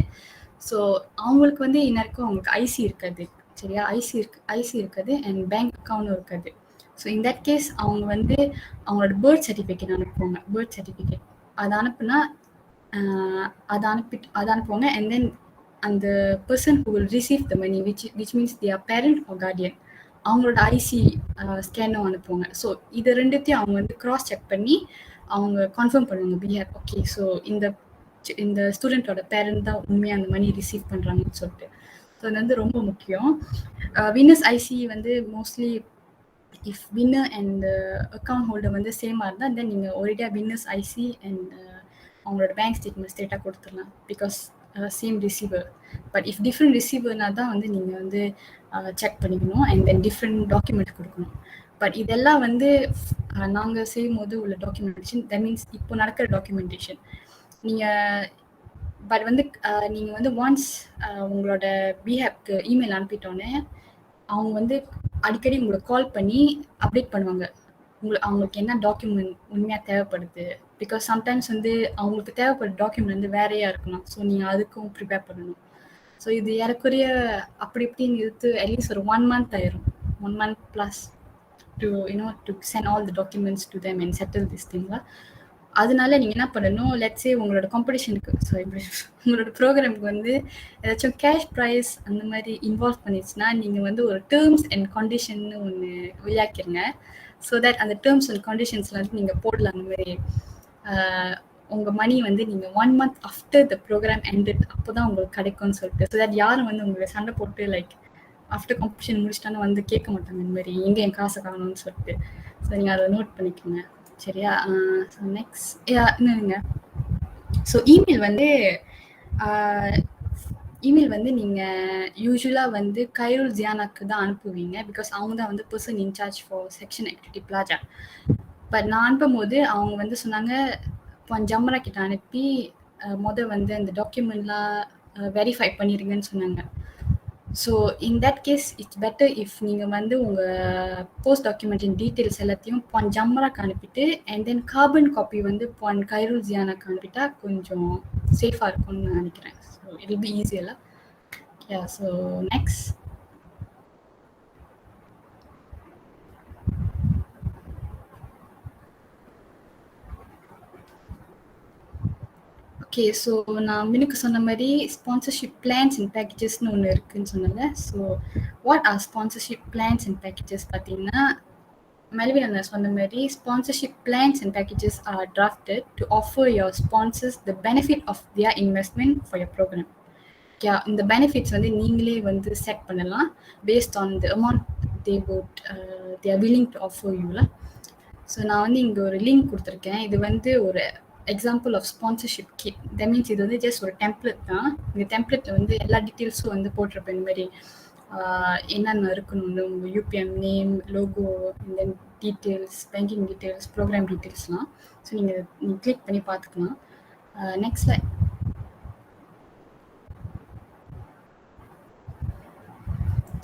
ஸோ அவங்களுக்கு வந்து இன்னும் அவங்களுக்கு ஐசி இருக்காது, சரியா, ஐசி இருக்காது அண்ட் பேங்க் அக்கௌண்ட்டும் இருக்காது. ஸோ இன் தட் கேஸ் அவங்க வந்து அவங்களோட பர்த் சர்டிஃபிகேட் அனுப்புவாங்க. பர்த் சர்டிஃபிகேட் அதை அனுப்புனா அதை அனுப்புவாங்க. அண்ட் தென் அந்த person who will receive the money which means their parent or guardian அவங்களோட ஐசி ஸ்கேனும் அனுப்புவாங்க. ஸோ இது ரெண்டுத்தையும் அவங்க வந்து கிராஸ் செக் பண்ணி அவங்க கன்ஃபார்ம் பண்ணுவாங்க பிஹேவ். ஓகே, ஸோ இந்த ஸ்டூடெண்ட்டோட பேரண்ட் தான் உண்மையாக அந்த மணி ரிசீவ் பண்ணுறாங்கன்னு சொல்லிட்டு. ஸோ அது வந்து ரொம்ப முக்கியம். வின்னர்ஸ் ஐசி வந்து mostly if winner and account holder வந்து சேமாக இருந்தால் தென் நீங்கள் ஒரேடியாக வின்னர்ஸ் ஐசி அண்ட் அவங்களோட பேங்க் ஸ்டேட்மெண்ட் ஸ்ட்ரெயிட்டாக கொடுத்துடலாம் because same receiver. But if different ரிசீவர்னா தான் வந்து நீங்கள் வந்து செக் பண்ணிக்கணும் அண்ட் தென் டிஃப்ரெண்ட் டாக்குமெண்ட் கொடுக்கணும். பட் இதெல்லாம் வந்து நாங்கள் செய்யும் போது உள்ள டாக்குமெண்டேஷன், தட் மீன்ஸ் இப்போ நடக்கிற டாக்குமெண்டேஷன். நீங்கள் பட் வந்து நீங்கள் வந்து ஒன்ஸ் உங்களோட பிஹேப்க்கு இமெயில் அனுப்பிட்டோன்னே அவங்க வந்து அடிக்கடி உங்களை கால் பண்ணி அப்டேட் பண்ணுவாங்க அவங்களுக்கு என்ன டாக்குமெண்ட் உண்மையாக தேவைப்படுது. பிகாஸ் சம்டைம்ஸ் வந்து அவங்களுக்கு தேவைப்படுற டாக்குமெண்ட் வந்து வேறையாக இருக்கணும். ஸோ நீங்கள் அதுக்கும் ப்ரிப்பேர் பண்ணணும். ஸோ இது ஏறக்குறைய அப்படி இப்படின்னு இழுத்து அட்லீஸ்ட் ஒரு 1 month ஆயிரும், 1 month plus to to send all the documents to them and settle this thing. அதனால நீங்கள் என்ன பண்ணணும், லெட்ஸே உங்களோட காம்படிஷனுக்கு உங்களோட ப்ரோக்ராமுக்கு வந்து ஏதாச்சும் கேஷ் ப்ரைஸ் அந்த மாதிரி இன்வால்வ் பண்ணிடுச்சுன்னா நீங்கள் வந்து ஒரு டேர்ம்ஸ் அண்ட் கண்டிஷன்னு ஒன்று விளையாக்கிருங்க. ஸோ தட் அந்த டேர்ம்ஸ் அண்ட் கண்டிஷன்ஸில் வந்து நீங்கள் போடலாம் அந்த மாதிரி உங்கள் மணி வந்து நீங்கள் 1 month after the program ended அப்போ தான் உங்களுக்கு கிடைக்கும்னு சொல்லிட்டு. ஸோ தட் யாரும் வந்து உங்களுக்கு சண்டை போட்டு லைக் ஆஃப்டர் காம்படிஷன் முடிச்சிட்டான்னு வந்து கேட்க மாட்டாங்க இந்த மாதிரி எங்கே என் காசை காணணும்னு சொல்லிட்டு. ஸோ நீங்கள் அதை நோட் பண்ணிக்கோங்க, சரியா? ஸோ நெக்ஸ்ட் என்னங்க, ஸோ இமெயில் வந்து நீங்கள் யூஸ்வலாக வந்து கைருல் ஜியானாக்கு தான் அனுப்புவீங்க பிகாஸ் அவங்க தான் வந்து person in charge for section activity Plaza. But நான் அனுப்பும் போது அவங்க வந்து சொன்னாங்க ஜம்ரா கிட்ட அனுப்பி வந்து அந்த டாக்குமெண்ட்லாம் வெரிஃபை பண்ணிடுங்கன்னு சொன்னாங்க. So in that case it's better if நீங்கள் வந்து உங்கள் போஸ்ட் டாக்குமெண்ட்டின் டீட்டெயில்ஸ் எல்லாத்தையும் ஜம்ராக்கு அனுப்பிட்டு அண்ட் தென் கார்பன் காப்பி வந்து கைருல் ஜியானாக்கு அனுப்பிட்டா கொஞ்சம் சேஃபாக இருக்கும்னு நான் நினைக்கிறேன். So it will be easier. Yeah, so next okay. So நான் முன்னுக்கு சொன்ன மாதிரி ஸ்பான்சர்ஷிப் பிளான்ஸ் அண்ட் பேக்கேஜஸ்னு ஒன்று இருக்குதுன்னு சொன்னேன்ல. So what are sponsorship plans and packages பார்த்தீங்கன்னா, மெல்வின் நான் சொன்ன மாதிரி sponsorship plans and packages are drafted to offer your sponsors the benefit of their investment for your programme. Okay, இந்த பெனிஃபிட்ஸ் வந்து நீங்களே வந்து செட் பண்ணலாம் based on the amount they are willing to offer யூல. So நான் வந்து இங்கே ஒரு லிங்க் கொடுத்துருக்கேன். இது வந்து ஒரு example of sponsorship kit. That means இது வந்து ஜஸ்ட் ஒரு டெம்ப்ளேட் தான். இந்த டெம்ப்ளேட்டில் வந்து எல்லா டீட்டெயில்ஸும் வந்து போட்டிருப்பேன். இந்த மாதிரி என்னென்ன இருக்கணும்னு உங்கள் UPM name, logo, then details, banking details, programme டீட்டெயில்ஸ்லாம். ஸோ நீங்கள் கிளிக் பண்ணி பார்த்துக்கலாம். Next slide.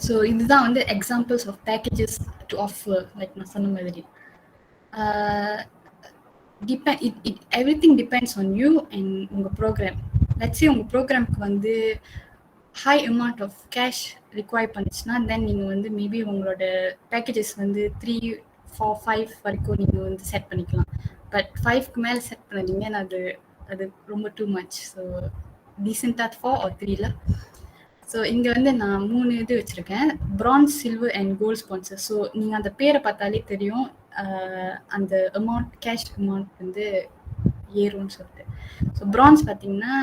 ஸோ இதுதான் வந்து examples of packages to offer. Like நான் சொன்ன மாதிரி everything depends on you and உங்கள் ப்ரோக்ராம். லெட்ஸ் சே உங்கள் ப்ரோக்ராம்க்கு வந்து high amount of cash require பண்ணிச்சுன்னா தென் நீங்கள் வந்து மேபி உங்களோட பேக்கேஜஸ் வந்து 3, 4, 5 வரைக்கும் நீங்கள் வந்து செட் பண்ணிக்கலாம். பட் 5க்கு மேலே செட் பண்ணீங்கன்னா அது ரொம்ப டூ மச். ஸோ டீசெண்டாக 4 or 3. ஸோ இங்கே வந்து நான் 3 இது வச்சுருக்கேன், bronze, silver and gold sponsor. So நீங்கள் அந்த பேரை பார்த்தாலே தெரியும் அந்த அமௌண்ட், கேஷ் அமௌண்ட் வந்து ஏறும்னு சொல்லிட்டு. ஸோ பிரான்ஸ் பார்த்தீங்கன்னா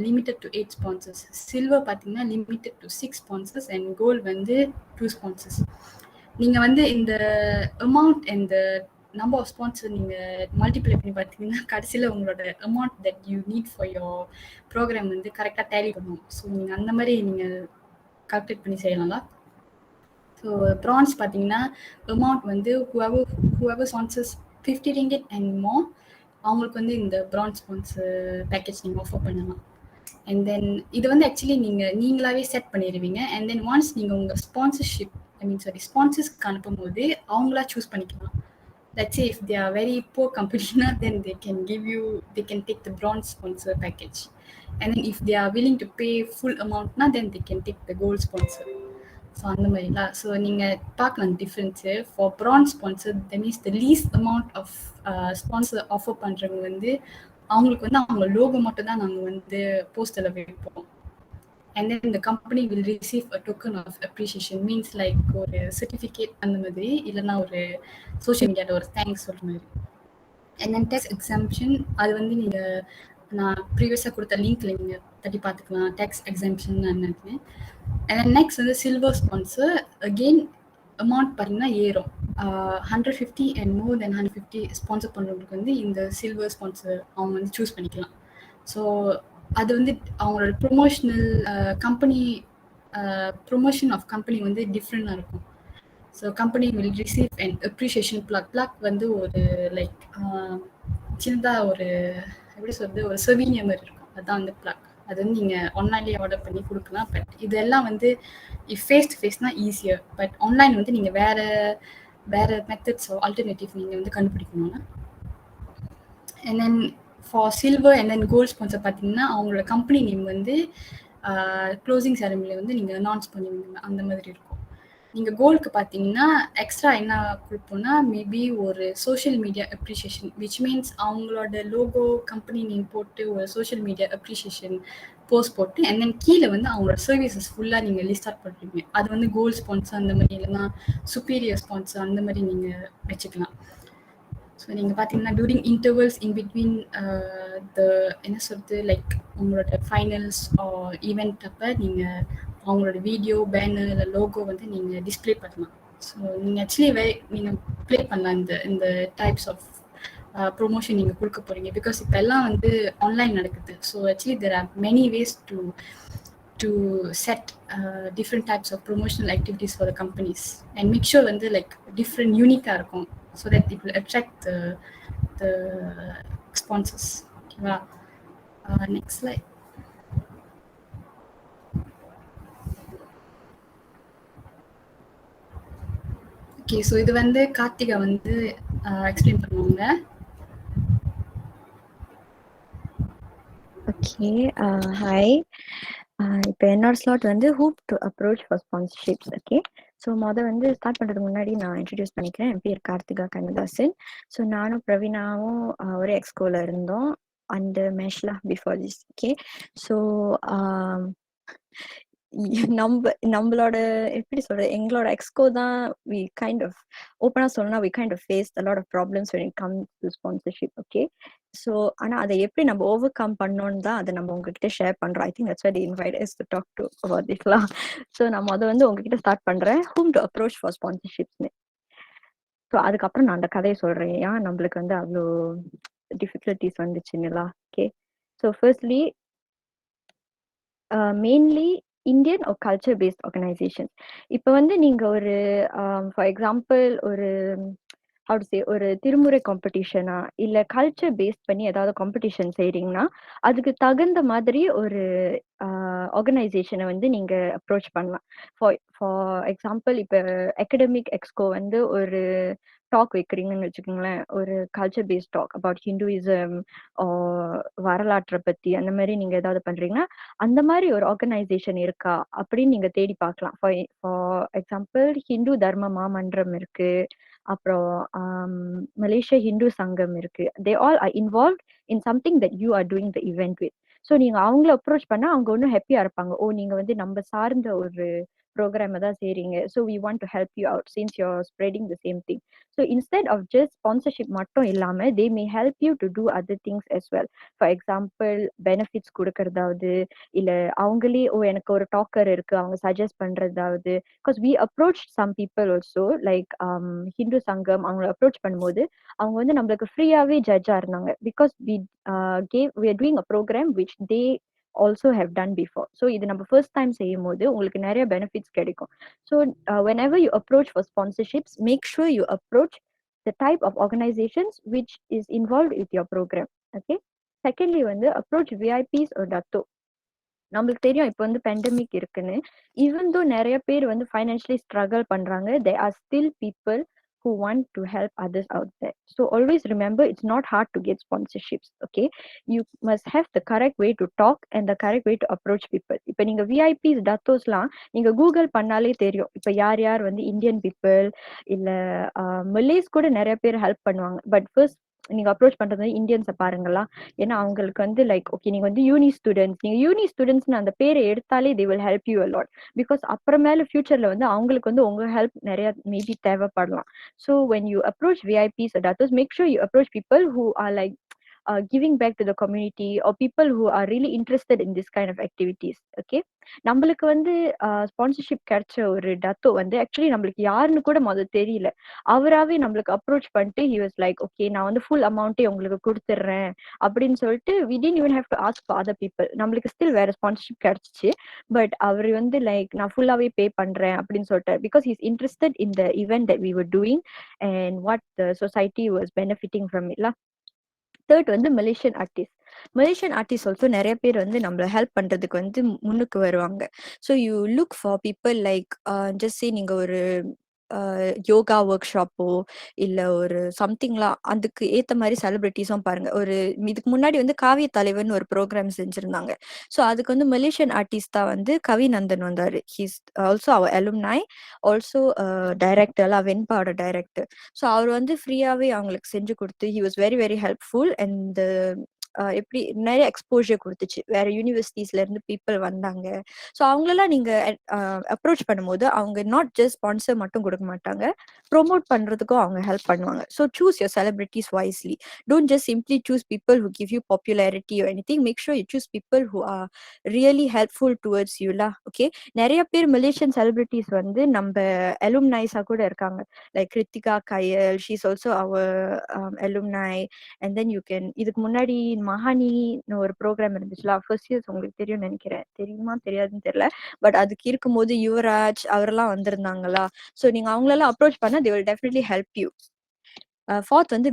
லிமிட்டட் டு 8 ஸ்பான்சர்ஸ், சில்வர் பார்த்தீங்கன்னா limited to 6 sponsors and gold வந்து 2 ஸ்பான்சர்ஸ். நீங்கள் வந்து இந்த அமௌண்ட் அண்ட் இந்த நம்பர் ஆஃப் ஸ்பான்சர் நீங்கள் மல்டிப்ளை பண்ணி பார்த்தீங்கன்னா கடைசியில் உங்களோட amount that you need for your program வந்து கரெக்டாக டேலி பண்ணும். ஸோ நீங்கள் அந்த மாதிரி நீங்கள் கால்குலேட் பண்ணி செய்யலாம்ல. ஸோ ப்ரான்ஸ் பார்த்தீங்கன்னா அமௌண்ட் வந்து whoever sponsors 50 ringgit and more அவங்களுக்கு வந்து இந்த பிரான்ஸ் ஸ்பான்சர் பேக்கேஜ் நீங்கள் ஆஃபர் பண்ணலாம். அண்ட் தென் இது வந்து ஆக்சுவலி நீங்களாவே செட் பண்ணிடுவீங்க. அண்ட் தென் ஒன்ஸ் நீங்கள் உங்கள் ஸ்பான்சர்ஸ்க்கு அனுப்பும் போது அவங்களா சூஸ் பண்ணிக்கலாம். Let's say if they are very poor company, then they can take the bronze sponsor package. And then if they are willing to pay full amount, then they can take the gold sponsor. So அந்த மாதிரிலாம். So நீங்கள் பார்க்கலாம் difference. For bronze sponsor that means the least amount of sponsor offer பண்ணுறவங்க வந்து அவங்களுக்கு வந்து அவங்க logo மட்டும் தான் நாங்கள் வந்து போஸ்டரில் வைப்போம். And then the company will receive a token of appreciation, means like ஒரு certificate அந்த மாதிரி, இல்லைன்னா ஒரு சோஷியல் மீடியாவில் ஒரு தேங்க்ஸ் சொல்கிற மாதிரி. And then tax exemption, அது வந்து நீங்கள் நான் ப்ரீவியஸாக கொடுத்த லிங்க்ல நீங்கள் தட்டி பார்த்துக்கலாம், டேக்ஸ் எக்ஸாம்ஷன் என்னன்னு. And then next வந்து சில்வர் ஸ்பான்சர், அகெயின் அமௌண்ட் பார்த்தீங்கன்னா ஏறும். 150 and more than 150 ஸ்பான்சர் பண்ணுறவங்களுக்கு வந்து இந்த சில்வர் ஸ்பான்சர் அவங்க வந்து சூஸ் பண்ணிக்கலாம். ஸோ அது வந்து அவங்களோட promotional company promotion of company வந்து டிஃப்ரெண்டாக இருக்கும். So company will receive and appreciation plaque வந்து ஒரு லைக் சின்னதாக ஒரு எப்படி சொல்கிறது, ஒரு செவீனியா மாதிரி இருக்கும். அதுதான் அந்த பிளாக். அது வந்து நீங்கள் ஆன்லைன்லேயே ஆர்டர் பண்ணி கொடுக்கலாம். பட் இதெல்லாம் வந்து ஃபேஸ் டு ஃபேஸ்னால் ஈஸியர். பட் ஆன்லைன் வந்து நீங்கள் வேறு மெத்தட்ஸோ ஆல்டர்னேட்டிவ் நீங்கள் வந்து கண்டுபிடிக்கணும்னா. And then for silver and then gold sponsor பார்த்தீங்கன்னா அவங்களோட கம்பெனி நேம் வந்து க்ளோசிங் செரமனியில் வந்து நீங்கள் அனௌன்ஸ் பண்ணுவீங்க, அந்த மாதிரி இருக்கும். நீங்கள் கோல்டுக்கு பார்த்தீங்கன்னா எக்ஸ்ட்ரா என்ன கொடுப்போம்னா மேபி ஒரு social media appreciation, which means அவங்களோட லோகோ கம்பெனி நேம் போட்டு ஒரு சோஷியல் மீடியா அப்ரிஷியேஷன் போஸ்ட் போட்டு அண்ட் தென் கீழே வந்து அவங்களோட சர்வீசஸ் ஃபுல்லாக நீங்கள் லிஸ்ட் அவுட் பண்ணுறீங்க. அது வந்து கோல்டு ஸ்பான்சர் அந்த மாதிரி, இல்லைன்னா சுப்பீரியர் ஸ்பான்சர் அந்த மாதிரி நீங்கள் வச்சுக்கலாம். ஸோ நீங்கள் பார்த்தீங்கன்னா டூரிங் இன்டர்வல்ஸ் இன் பிட்வீன் என்ன சொல்கிறது லைக் உங்களோட ஃபைனல்ஸ் ஈவெண்ட் அப்போ நீங்கள் அவங்களோட வீடியோ பேனர் இல்லை லோகோ வந்து நீங்கள் டிஸ்பிளே பண்ணலாம். ஸோ நீங்கள் ஆக்சுவலி நீங்கள் ப்ளே பண்ணலாம் இந்த டைப்ஸ் ஆஃப் ப்ரொமோஷன் நீங்கள் கொடுக்க போகிறீங்க. பிகாஸ் இப்போ எல்லாம் வந்து ஆன்லைன் நடக்குது. So actually there are many ways to set different types of promotional activities for the companies and make sure வந்து like different unique இருக்கும், so that it will attract the sponsors. Okay, next slide. Okay, so இது வந்து கார்த்திகா வந்து explain பண்ணுவாங்க. Okay, hi. இப்போ என்னோட slot வந்து hoop to approach for sponsorships. Okay, so வந்து ஸ்டார்ட் பண்ணுறதுக்கு முன்னாடி நான் இன்ட்ரடியூஸ் பண்ணிக்கிறேன். என் பேர் கார்த்திகா கண்ணதாசன். ஸோ நானும் பிரவீனாவும் ஒரே எக்ஸ்கோவில் இருந்தோம் அண்ட் மேஷ்லா பிஃபோர் திஸ். ஓகே, ஸோ நம்மளோட எப்படி சொல்றது, எங்களோட எக்ஸ்கோ தான் வி கைண்ட் ஆஃப் ஓப்பனா சொல்லணும்னா we kind of face a lot of problems when it comes to sponsorship. Okay, so ஆனா அதை எப்படி நம்ம ஓவர் கம் பண்ணோன்னு தான் அதை நம்ம உங்ககிட்ட ஷேர் பண்றோம். I think that's why they invite us to talk to about this lah. So நம்ம அதை வந்து உங்ககிட்ட ஸ்டார்ட் பண்றேன், whom to approach for sponsorships. So அதுக்கப்புறம் நான் அந்த கதையை சொல்றேன், ஏன் நம்மளுக்கு வந்து அவ்வளோ டிஃபிகல்ட்டிஸ் வந்துச்சுன்னுலா. Okay, so firstly mainly Indian or culture based organizations. இப்போ வந்து நீங்க ஒரு ஃபார் எக்ஸாம்பிள் ஒரு how to say ஒரு திருமுறை காம்படிஷனா இல்ல கல்ச்சர் பேஸ் பண்ணி ஏதாவது காம்படிஷன் செய்றீங்கன்னா அதுக்கு தகுந்த மாதிரி ஒரு ஆர்கனைசேஷனை வந்து நீங்க அப்ரோச் பண்ணலாம். ஃபார் எக்ஸாம்பிள் இப்போ அகடமிக் எக்ஸ்கோ வந்து ஒரு டாக் வைக்கிறீங்கன்னு வச்சுக்கோங்களேன், ஒரு culture based talk about Hinduism வரலாற்றை பத்தி அந்த மாதிரி நீங்க ஏதாவது பண்றீங்கன்னா அந்த மாதிரி ஒரு ஆர்கனைசேஷன் இருக்கா அப்படின்னு நீங்க தேடி பார்க்கலாம். ஃபார் எக்ஸாம்பிள் ஹிந்து தர்ம மாமன்றம் இருக்கு, அப்புறம் மலேசியா ஹிந்து சங்கம் இருக்கு. They all are involve in something that you are doing the event with. So நீங்க அவங்கள அப்ரோச் பண்ணா அவங்க ஒன்றும் ஹாப்பியா இருப்பாங்க, ஓ நீங்க வந்து நம்ம சார்ந்த ஒரு ப்ரோக்ராம் தான் செய்றீங்க, so we want to help you out since you are spreading the same thing. So instead of just sponsorship மட்டும் இல்லாம they may help you to do other things as well. For example benefits கொடுக்கறதாவது, இல்ல அவங்களே oh எனக்கு ஒரு டாக்கர் இருக்கு அவங்க சஜஸ்ட் பண்றதாவது. Because we approach some people also like Hindu Sangam அவங்கள அப்ரோச் பண்ணும்போது அவங்க வந்து நம்மளுக்கு ஃப்ரீயாவே ஜட்ஜா இருந்தாங்க. Because we are doing a program which they also have done before. So இது நம்ம ஃபர்ஸ்ட் டைம் செய்யும் போது உங்களுக்கு நிறைய பெனிஃபிட்ஸ் கிடைக்கும். So whenever you approach for sponsorships, make sure you approach the type of organizations which is involved with your program. Okay, secondly வந்து approach VIPs or dato. நம்மளுக்கு தெரியும் இப்போ வந்து பேண்டமிக் இருக்குன்னு, ஈவன் தோ நிறைய பேர் வந்து ஃபைனான்ஷியலி ஸ்ட்ரகிள் பண்றாங்க, they are still people who want to help others out there. So always remember, it's not hard to get sponsorships. Okay, you must have the correct way to talk and the correct way to approach people. இப்போ நீங்க VIPs டத்தோஸ்லாம் நீங்க Google பண்ணாலே தெரியும் இப்போ யார் யார் வந்து Indian people இல்ல மலேஸ் கூட நிறைய பேர் ஹெல்ப் பண்ணுவாங்க. பட் ஃபர்ஸ்ட் நீங்க அப்ரோச் பண்றது இந்தியன்ஸை பாருங்களா. ஏன்னா அவங்களுக்கு வந்து லைக் ஓகே நீங்க வந்து யூனி ஸ்டூடெண்ட்ஸ், நீங்க யூனி ஸ்டூடெண்ட்ஸ்னு அந்த பேரை எடுத்தாலே they will help you a lot. Because அப்புறமேல ஃபியூச்சர்ல வந்து அவங்களுக்கு வந்து உங்க ஹெல்ப் நிறைய மேபி தேவைப்படலாம். So when you approach VIPs or datos, make sure you approach people who are like giving back to the community or people who are really interested in this kind of activities. Okay, நம்மளுக்கு வந்து sponsorship கிடைச்ச ஒரு Dato வந்து actually நம்மளுக்கு யாருன்னு கூட முதல்ல தெரியல. அவராவே நம்மளுக்கு அப்ரோச் பண்ணிட்டு he was like okay நான் வந்து ஃபுல் அமௌண்ட்டே உங்களுக்கு கொடுத்துட்றேன் அப்படின்னு சொல்லிட்டு we didn't even have to ask for other people. நம்மளுக்கு ஸ்டில் வேற ஸ்பான்சர்ஷிப் கிடைச்சிச்சு. பட் அவர் வந்து லைக் நான் ஃபுல்லாவே பே பண்றேன் அப்படின்னு சொல்லிட்டார். Because he is interested in the event that we were doing and what the society was benefiting from it lah. Third வந்து Malaysian artist. Malaysian artist also நிறைய பேர் வந்து நம்மள ஹெல்ப் பண்றதுக்கு வந்து முன்னுக்கு வருவாங்க. So you look for people like just say நீங்க ஒரு யோகா ஒர்க் ஷாப்போ இல்ல ஒரு சம்திங்லாம் அதுக்கு ஏத்த மாதிரி செலிபிரிட்டிஸும் பாருங்க. ஒரு இதுக்கு முன்னாடி வந்து காவிய தலைவர்னு ஒரு ப்ரோக்ராம் செஞ்சிருந்தாங்க. ஸோ அதுக்கு வந்து மலேசியன் ஆர்டிஸ்டா வந்து கவிநந்தன் வந்தாரு. He's also our அலும்னை, also டைரக்டர்லாம் வெண்பாவோட director. So அவர் வந்து ஃப்ரீயாவே அவங்களுக்கு செஞ்சு கொடுத்து he was very very helpful. And எப்படி நிறைய எக்ஸ்போஜர் கொடுத்துச்சு. வேற யூனிவர்சிட்டிஸ்ல இருந்து பீப்புள் வந்தாங்க. ஸோ அவங்களெல்லாம் நீங்க அப்ரோச் பண்ணும்போது அவங்க நாட் ஜஸ்ட் ஸ்பான்சர் மட்டும் கொடுக்க மாட்டாங்க, ப்ரொமோட் பண்றதுக்கும் அவங்க ஹெல்ப் பண்ணுவாங்க. So choose your celebrities wisely. Don't just simply choose people who give you popularity or anything. Make sure you choose people who are really helpful towards யூலா. Okay, நிறைய பேர் Malaysian celebrities வந்து நம்ம அலும்னைஸா கூட இருக்காங்க. Like Kiruthika Kayal, she is also our alumni. And then you can இதுக்கு முன்னாடி மகானின்னு ஒரு ப்ரோக்ராம் இருந்துச்சுல, ஃபர்ஸ்ட் இயர்ஸ் உங்களுக்கு தெரியும் நினைக்கிறேன், தெரியுமா தெரியாதுன்னு தெரியல. பட் அதுக்கு இருக்கும்போது யுவராஜ் அவரெல்லாம் வந்திருந்தாங்களா. ஸோ நீங்க அவங்களெல்லாம் அப்ரோச் பண்ணா they will definitely help you. Fourth வந்து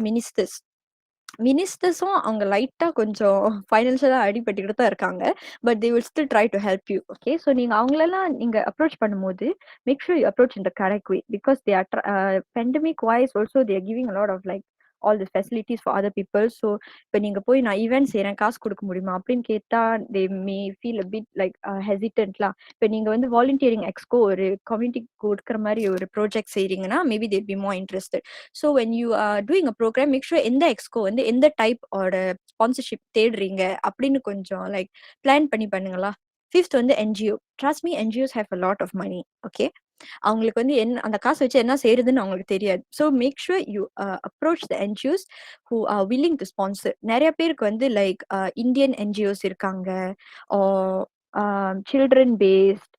மினிஸ்டர்ஸும் அவங்க லைட்டா கொஞ்சம் ஃபைனான்ஷியலா அடிபட்டுக்கிட்டு தான் இருக்காங்க. But they will still try to help you. Okay, so நீங்க அவங்களெல்லாம் நீங்க அப்ரோச் பண்ணும்போது make sure you approach in the correct way because they are pandemic wise also they are giving a lot of like all the facilities for other people. So இப்போ நீங்க போய் நான் event செய்யறேன் காசு கொடுக்க முடியுமா அப்படின்னு கேட்டா they may feel a bit like hesitantலாம். இப்போ நீங்க வந்து வாலண்டியரிங் எக்ஸ்கோ ஒரு கம்யூனிட்டிக்கு கொடுக்குற மாதிரி ஒரு ப்ராஜெக்ட் செய்றீங்கன்னா maybe they'd be more interested. So when you are doing a program, make sure எந்த எக்ஸ்கோ வந்து எந்த டைப் ஓட ஸ்பான்சர்ஷிப் தேடுறீங்க அப்படின்னு கொஞ்சம் லைக் பிளான் பண்ணி பண்ணுங்களா. ஃபிஃப்த் வந்து NGO. Trust me, NGOs have a lot of money. Okay, அவங்களுக்கு வந்து என்ன அந்த காசு வச்சு என்ன செய்யறதுன்னு அவங்களுக்கு தெரியாது. So make sure you approach the NGOs who are willing to sponsor. நிறைய பேருக்கு வந்து லைக் இந்தியன் NGOs இருக்காங்க, சில்ட்ரன் பேஸ்ட்,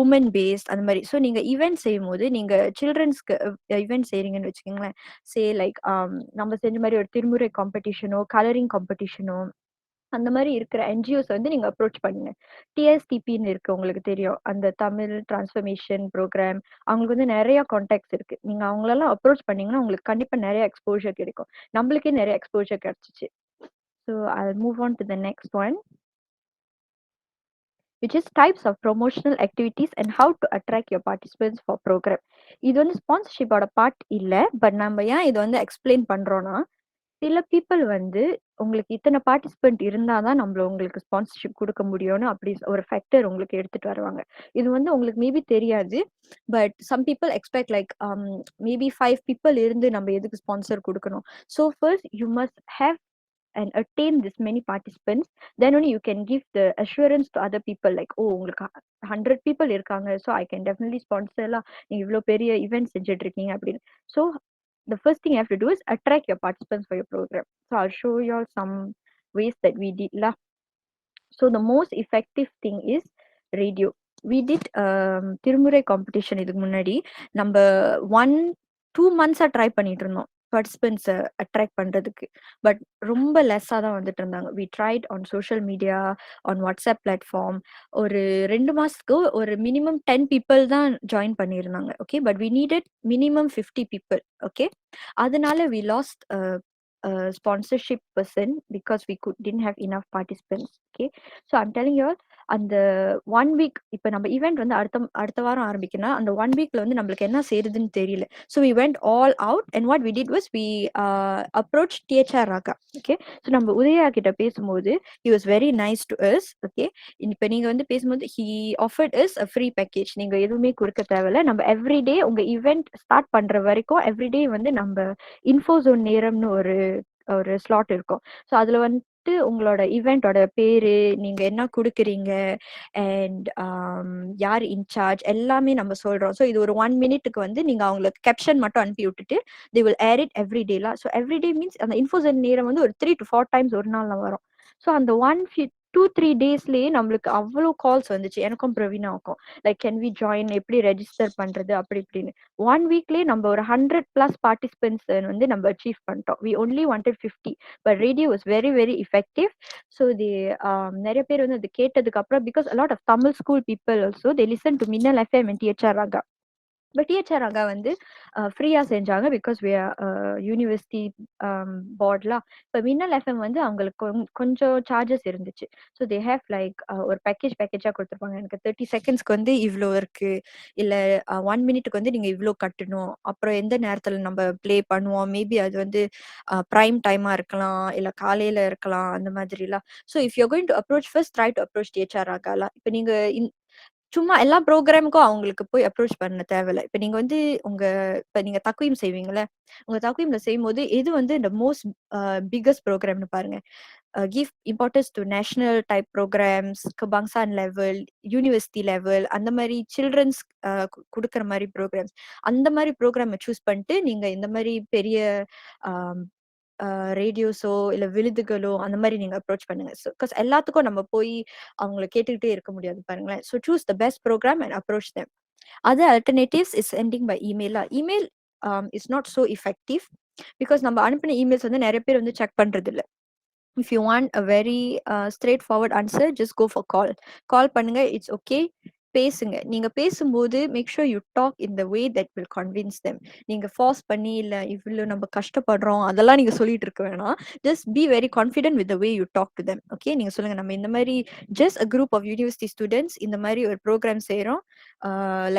உமன் பேஸ்ட் அந்த மாதிரி. ஸோ நீங்க ஈவெண்ட் செய்யும் போது நீங்க சில்ட்ரன்ஸ்க்கு ஈவெண்ட் செய்றீங்கன்னு வச்சுக்கோங்களேன். சே லைக் நம்ம செஞ்ச மாதிரி ஒரு திருமுறை காம்படிஷனோ கலரிங் காம்படிஷனோ அந்த மாதிரி இருக்கிற NGOs வந்து நீங்க அப்ரோச் பண்ணுங்க. TSTPன்னு இருக்கு, உங்களுக்கு தெரியும், அந்த தமிழ் டிரான்ஸ்ஃபர்மேஷன் ப்ரோக்ராம். அவங்களுக்கு வந்து நிறைய கான்டாக்ட்ஸ் இருக்கு. நீங்க அவங்களெல்லாம் அப்ரோச் பண்ணீங்கன்னா உங்களுக்கு கண்டிப்பா நிறைய எக்ஸ்போஜர் கிடைக்கும். நம்மளுக்கே நிறைய எக்ஸ்போஜர் கிடைச்சிச்சு. So I'll move on to the next one, which is types of promotional activities and how to attract your participants for program. இது வந்து ஸ்பான்சர்ஷிப்போட பார்ட் இல்லை. பட் நம்ம ஏன் இது வந்து எக்ஸ்பிளைன் பண்றோம்னா சில பீப்புள் வந்து உங்களுக்கு இத்தனை பார்ட்டிசிபென்ட் இருந்தாதான் நம்மள உங்களுக்கு ஸ்பான்சர்ஷிப் கொடுக்க முடியும்னு அப்படி ஒரு ஃபேக்டர் உங்களுக்கு எடுத்துட்டு வருவாங்க. இது வந்து உங்களுக்கு மேபி தெரியாது. But some people expect like maybe 5 people இருந்து நம்ம எதுக்கு ஸ்பான்சர் கொடுக்கணும். So first you must have and attain this many participants, then only you can give the assurance to other people like oh உங்களுக்கு 100 people இருக்காங்க, so I can definitely sponsor la, நீங்க இவ்ளோ பெரிய ஈவென்ட் செஞ்சுட்டு இருக்கீங்க அப்படின்னு. So the first thing you have to do is attract your participants for your program. So I'll show you all some ways that we did lah. So the most effective thing is radio. We did திருமுறை competition இதுக்கு முன்னாடி நம்ம 1-2 months try பண்ணிட்டு இருந்தோம் பார்ட்டிசிபென்ட்ஸை attract பண்றதுக்கு. But ரொம்ப லெஸ்ஸாக தான் வந்துட்டு இருந்தாங்க. We tried on social media, on WhatsApp platform. ஒரு 2 மாசத்துக்கு ஒரு மினிமம் 10 people தான் ஜாயின் பண்ணியிருந்தாங்க. Okay, but we needed minimum 50 people. Okay, அதனால we lost sponsorship person because we didn't have enough participants. Okay, so I'm telling you all, அந்த 1 week இப்போ நம்ம event வந்து அடுத்த வாரம் ஆரம்பிக்கணும்னா அந்த 1 weekல வந்து நம்மளுக்கு என்ன செய்யறதுன்னு தெரியல. So we went all out and what we did was we approached THR Raka. Okay, so நம்ம உதயா கிட்ட பேசும்போது he was very nice to us. Okay, இப்போ நீங்க வந்து பேசும்போது he offered us a free package. நீங்க எதுவுமே கொடுக்க தேவையில்ல. நம்ம எவ்ரிடே உங்க ஈவெண்ட் ஸ்டார்ட் பண்ற வரைக்கும் எவ்ரிடே வந்து நம்ம இன்ஃபோசோன் நேரம்னு ஒரு ஒரு ஸ்லாட் இருக்கும். ஸோ அதுல வந்துட்டு உங்களோட ஈவென்ட்டோட பேரு, நீங்க என்ன குடுக்குறீங்க அண்ட் யார் இன்சார்ஜ் எல்லாமே நம்ம சொல்றோம். ஸோ இது ஒரு 1 மினிட்டுக்கு வந்து நீங்க அவங்களுக்கு கேப்ஷன் மட்டும் அனுப்பி விட்டுட்டு they will air it every day so every day means அந்த இன்ஃபோசன் நேரம் வந்து ஒரு 3 to 4 டைம்ஸ் ஒரு நாள்ல வரும். ஸோ அந்த 2-3 டேஸ்லயே நம்மளுக்கு அவ்வளோ கால்ஸ் வந்துச்சு எனக்கும் பிரவீனாவுக்கும். லைக் கேன் வி ஜாயின், எப்படி ரெஜிஸ்டர் பண்றது அப்படி இப்படின்னு. 1 வீக்லயே நம்ம ஒரு 100+ பார்ட்டிசிபென்ட்ஸ் வந்து நம்ம அச்சீவ் பண்ணிட்டோம். We only wanted 50 but radio was very very effective. So நிறைய பேர் வந்து அது கேட்டதுக்கு அப்புறம் because a lot of Tamil school people also they listen to Minnal FM and DHR Raaga. But DHR Raaga வந்து ஃப்ரீயா செஞ்சாங்க பிகாஸ் we are யூனிவர்சிட்டி போர்ட்லாம். இப்போ மின்னல் எஃப்எம் வந்து அவங்களுக்கு கொஞ்சம் சார்ஜஸ் இருந்துச்சு. ஸோ தே ஹேவ் லைக் ஒரு பேக்கேஜா கொடுத்துருப்பாங்க. எனக்கு 30 செகண்ட்ஸ்க்கு வந்து இவ்வளோ இருக்கு, இல்ல 1 மினிட்டுக்கு வந்து நீங்க இவ்வளோ கட்டணும், அப்புறம் எந்த நேரத்துல நம்ம ப்ளே பண்ணுவோம், மேபி அது வந்து ப்ரைம் டைமா இருக்கலாம், இல்ல காலையில இருக்கலாம், அந்த மாதிரிலாம். So if you going to approach first try to approach DHR ராகாலாம். இப்போ நீங்க சும்மா எல்லா ப்ரோக்ராமுக்கும் அவங்களுக்கு போய் அப்ரோச் பண்ண தேவையில்ல. இப்ப நீங்க வந்து இப்ப நீங்க தக்வீம் செய்வீங்கல்ல, உங்க தக்வீம்ல செய்யும்போது எது வந்து இந்த மோஸ்ட் பிக்கஸ்ட் ப்ரோக்ராம்னு பாருங்க. Give importance to national type programmes, கபாங்சான் லெவல், யூனிவர்சிட்டி லெவல், அந்த மாதிரி சில்ட்ரன்ஸ் குடுக்குற மாதிரி ப்ரோக்ராம்ஸ். அந்த மாதிரி ப்ரோக்ராமை சூஸ் பண்ணிட்டு நீங்க இந்த மாதிரி பெரிய ரேடியோஸோ இல்ல விருதுகளோ அந்த மாதிரி நீங்க அப்ரோச் பண்ணுங்க. பிகாஸ் எல்லாத்துக்கும் நம்ம போய் அவங்கள கேட்டுக்கிட்டே இருக்க முடியாது பாருங்களேன். So choose the best program and approach them. Other alternatives is sending by email. Email is not so effective because நம்ம அனுப்பின இமெயில்ஸ் வந்து நிறைய பேர் வந்து செக் பண்றது இல்லை. If you want a very straightforward answer, just go for call பண்ணுங்க. It's okay. பேசுங்க. நீங்க பேசும்போது make sure you talk in the way that will convince them. நீங்க ஃபார்ஸ் பண்ணி இல்ல இவ்வளவு நம்ம கஷ்டப்படுறோம் அதெல்லாம் நீங்க சொல்லிட்டு இருக்க வேணாம். Just be very confident with the way you talk to them. Okay, நீங்க சொல்லுங்க நம்ம இந்த மாதிரி just a group of university students இந்த மாதிரி ஒரு ப்ரோக்ராம் செய்யறோம்,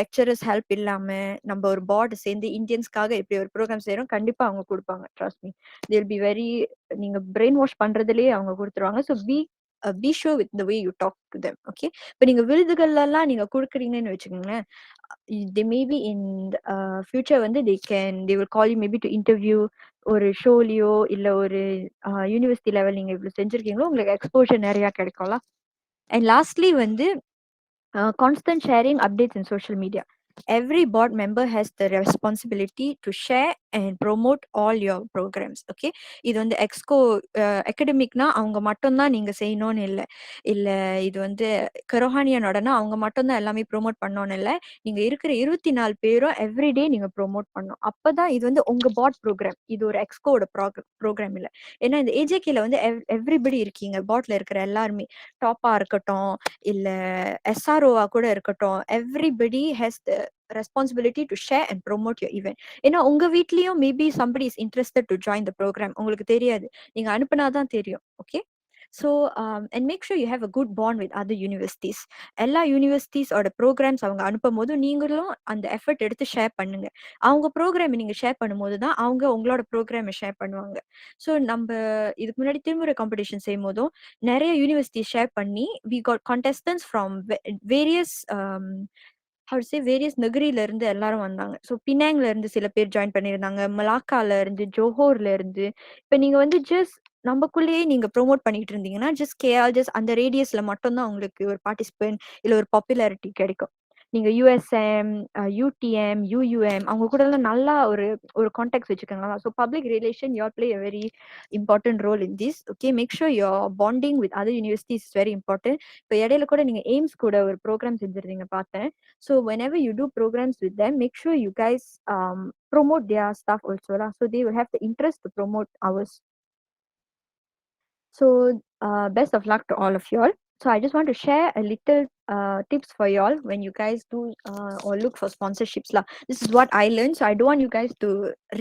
லெக்சரர்ஸ் ஹெல்ப் இல்லாம நம்ம ஒரு போர்டு சேர்ந்து இந்தியன்ஸ்க்காக இப்படி ஒரு ப்ரோக்ராம் செய்யறோம், கண்டிப்பா அவங்க கொடுப்பாங்க. Trust me, they'll be very நீங்க பிரெயின் வாஷ் பண்றதுலயே அவங்க கொடுத்துருவாங்க. So be sure with the way you talk to them. Okay, இப்போ நீங்க விருதுகள்லாம் நீங்க கொடுக்குறீங்கன்னு வச்சுக்கோங்களேன், they maybe in future வந்து they will call you maybe to interview ஒரு ஷோலியோ இல்ல ஒரு யூனிவர்சிட்டி லெவல் நீங்க இவ்வளவு செஞ்சிருக்கீங்களோ உங்களுக்கு எக்ஸ்போஷர் நிறைய கிடைக்கும்ல. அண்ட் லாஸ்ட்லி வந்து constant sharing updates in social media. Every board member has the responsibility to share and promote all your programs. Okay, இது வந்து எக்ஸ்கோ அகாடமிக்னா அவங்க மட்டும்தான் நீங்க செய்யணும்னு இல்லை, இல்ல இது வந்து கரோஹானியனோடனா அவங்க மட்டும்தான் எல்லாமே ப்ரோமோட் பண்ணணும்னு இல்லை. நீங்க இருக்கிற 24 பேரும் எவ்ரிடே நீங்க ப்ரோமோட் பண்ணணும். அப்பதான் இது வந்து உங்க பாட் ப்ரோக்ராம், இது ஒரு எக்ஸ்கோட ப்ரோக்ராம் இல்லை. ஏன்னா இந்த ஏஜேகேல வந்து எவ்ரிபடி இருக்கீங்க, பாட்ல இருக்கிற எல்லாருமே டாப்பா இருக்கட்டும் இல்ல எஸ்ஆர்ஓவா கூட இருக்கட்டும், everybody has the responsibility to share and promote your event. ஏன்னா உங்க வீட்லயும் maybe somebody is interested to join the program, உங்களுக்கு தெரியாது, நீங்க அனுப்புனாதான் தெரியும். Okay, so and make sure you have a good bond with other universities. எல்லா யூனிவர்சிட்டிஸோட ப்ரோக்ராம்ஸ் அவங்க அனுப்பும் போது நீங்களும் அந்த எஃபர்ட் எடுத்து ஷேர் பண்ணுங்க. அவங்க ப்ரோக்ராம் நீங்க ஷேர் பண்ணும்போது தான் அவங்க உங்களோட ப்ரோக்ராமை ஷேர் பண்ணுவாங்க. ஸோ நம்ம இதுக்கு முன்னாடி திருமுறை காம்படிஷன் செய்யும் போதும் நிறைய யூனிவர்சிட்டி ஷேர் பண்ணி we got contestants from various various நகரில இருந்து எல்லாரும் வந்தாங்க. ஸோ பினாங்ல இருந்து சில பேர் ஜாயின் பண்ணியிருந்தாங்க, மலாக்கால இருந்து, ஜோஹோர்ல இருந்து. இப்போ நீங்க வந்து ஜஸ்ட் நமக்குள்ளேயே நீங்க ப்ரோமோட் பண்ணிட்டு இருந்தீங்கன்னா ஜஸ்ட் கேஆர் ஜஸ்ட் அந்த ரேடியஸ்ல மட்டும்தான் உங்களுக்கு ஒரு பார்ட்டிசிபென்ட் இல்ல ஒரு பாப்புலாரிட்டி கிடைக்கும். நீங்க யூஎஸ்எம், யூடிஎம், யூயூஎம் அவங்க கூட எல்லாம் நல்லா ஒரு கான்டாக்ட் வச்சுக்கோங்க. So public relation you play a very important role in this. Okay, make sure your bonding with other universities is very important. இப்போ இடையில கூட நீங்க எய்ம்ஸ் கூட ஒரு ப்ரோக்ராம் செஞ்சிருந்தீங்க பார்த்தேன். So whenever you do programs with them, make sure you guys promote their stuff also lah. So they will have the interest to promote ours. So best of luck to all of you all. So I just want to share a little tips for you all when you guys do or look for sponsorships lah. This is what I learned, so I don't want you guys to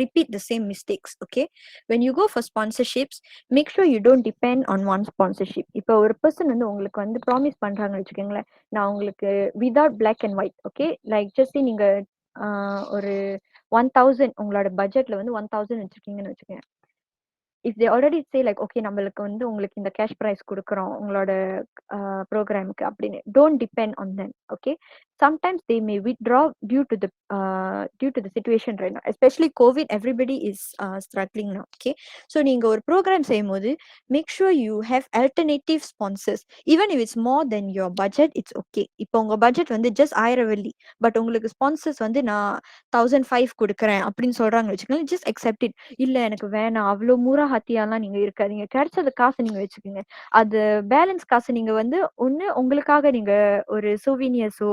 repeat the same mistakes. Okay, when you go for sponsorships, make sure you don't depend on one sponsorship. இப்போ ஒரு person வந்து உங்களுக்கு வந்து promise பண்றாங்கன்னு வச்சுக்கோங்களேன், நான் உங்களுக்கு without black and white, okay, like just say நீங்க ஒரு 1000 உங்களோட பட்ஜெட்ல வந்து 1000 வச்சிருக்கீங்கன்னு வச்சுக்கோங்க. if they already say like okay நம்மளுக்கு வந்து உங்களுக்கு இந்த cash prize கொடுக்குறோம் உங்களோட ப்ரோக்ராமுக்கு அப்படின்னு don't depend on them. Okay, sometimes they may withdraw due to the situation right now, especially covid, everybody is struggling now. Okay, so நீங்க ஒரு ப்ரோக்ராம் செய்யும்போது make sure you have alternative sponsors, even if it's more than your budget, it's okay. இப்போ உங்க budget வந்து just 1000 வெள்ளி but உங்களுக்கு sponsors வந்து நான் 1500 கொடுக்குறேன் அப்படின்னு சொல்றாங்க வச்சுக்கோங்க, just accept it. இல்ல எனக்கு வேணாம் அவ்வளவு மூரா ஹத்தியாலாம் நீங்க இருக்காதீங்க, கிடைச்சது காசு நீங்க வச்சுக்கோங்க. அது பேலன்ஸ் காசு நீங்க வந்து ஒண்ணு உங்களுக்காக நீங்க ஒரு சோவினியர்ஸோ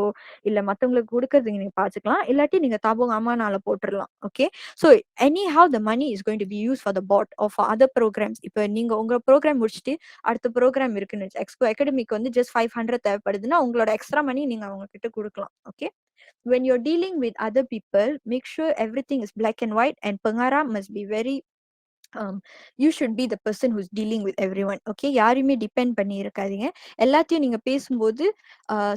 இல்ல மத்தவங்களுக்கு கொடுக்கறதுக்கு நீங்க பாத்துக்கலாம், இல்லாட்டி நீங்க தாபோங்க அம்மானால போட்டுடலாம். Okay, so anyhow the money is going to be used for the bot or for other programs. இப்போ நீங்க உங்க ப்ரோக்ராம் முடிச்சுட்டு அடுத்த ப்ரோக்ராம் இருக்குன்னு எக்ஸ்போ அகாடமிக்கு வந்து just 500 தேவைப்படுதுன்னா உங்களோட எக்ஸ்ட்ரா மணி நீங்க அவங்க கிட்ட கொடுக்கலாம். Okay, when you're dealing with other people, make sure everything is black and white, and pengarah must be very you should be the person who's dealing with everyone. Okay, யாரையுமே depend பண்ணி இருக்காதீங்க. எல்லாத்தையும் நீங்க பேசும்போது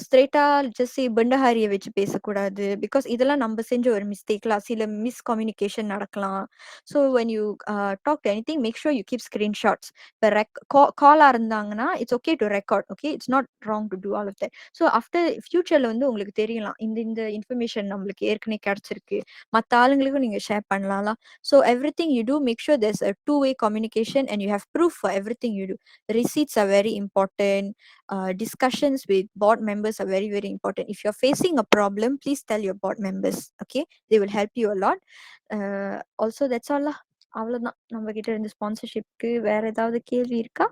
ஸ்ட்ரெயிட்டா ஜஸ்ட் பண்டஹாரியை வச்சு பேசக்கூடாது, because இதெல்லாம் நம்ம செஞ்ச ஒரு மிஸ்டேக்ல சில மிஸ்கம்யூனிகேஷன் நடக்கலாம். So when you talk to anything, make sure you keep screenshots. இப்போ காலா இருந்தாங்கன்னா it's okay to record. Okay, it's not wrong to do all of that. So after ஃபியூச்சர்ல வந்து உங்களுக்கு தெரியலாம் இந்த இன்ஃபர்மேஷன் நம்மளுக்கு ஏற்கனவே கிடைச்சிருக்கு, மற்ற ஆளுங்களுக்கும் நீங்க ஷேர் பண்ணலாம். So everything you do, make sure there's a two-way communication and you have proof for everything you do. Receipts are very important. Discussions with board members are very, very important. If you're facing a problem, please tell your board members. Okay, they will help you a lot. Also, that's all. அவ்வளவுதான் நம்ம கிட்ட இருந்து ஸ்பான்சர்ஷிப்க்கு. வேற ஏதாவது கேள்வி இருக்கா?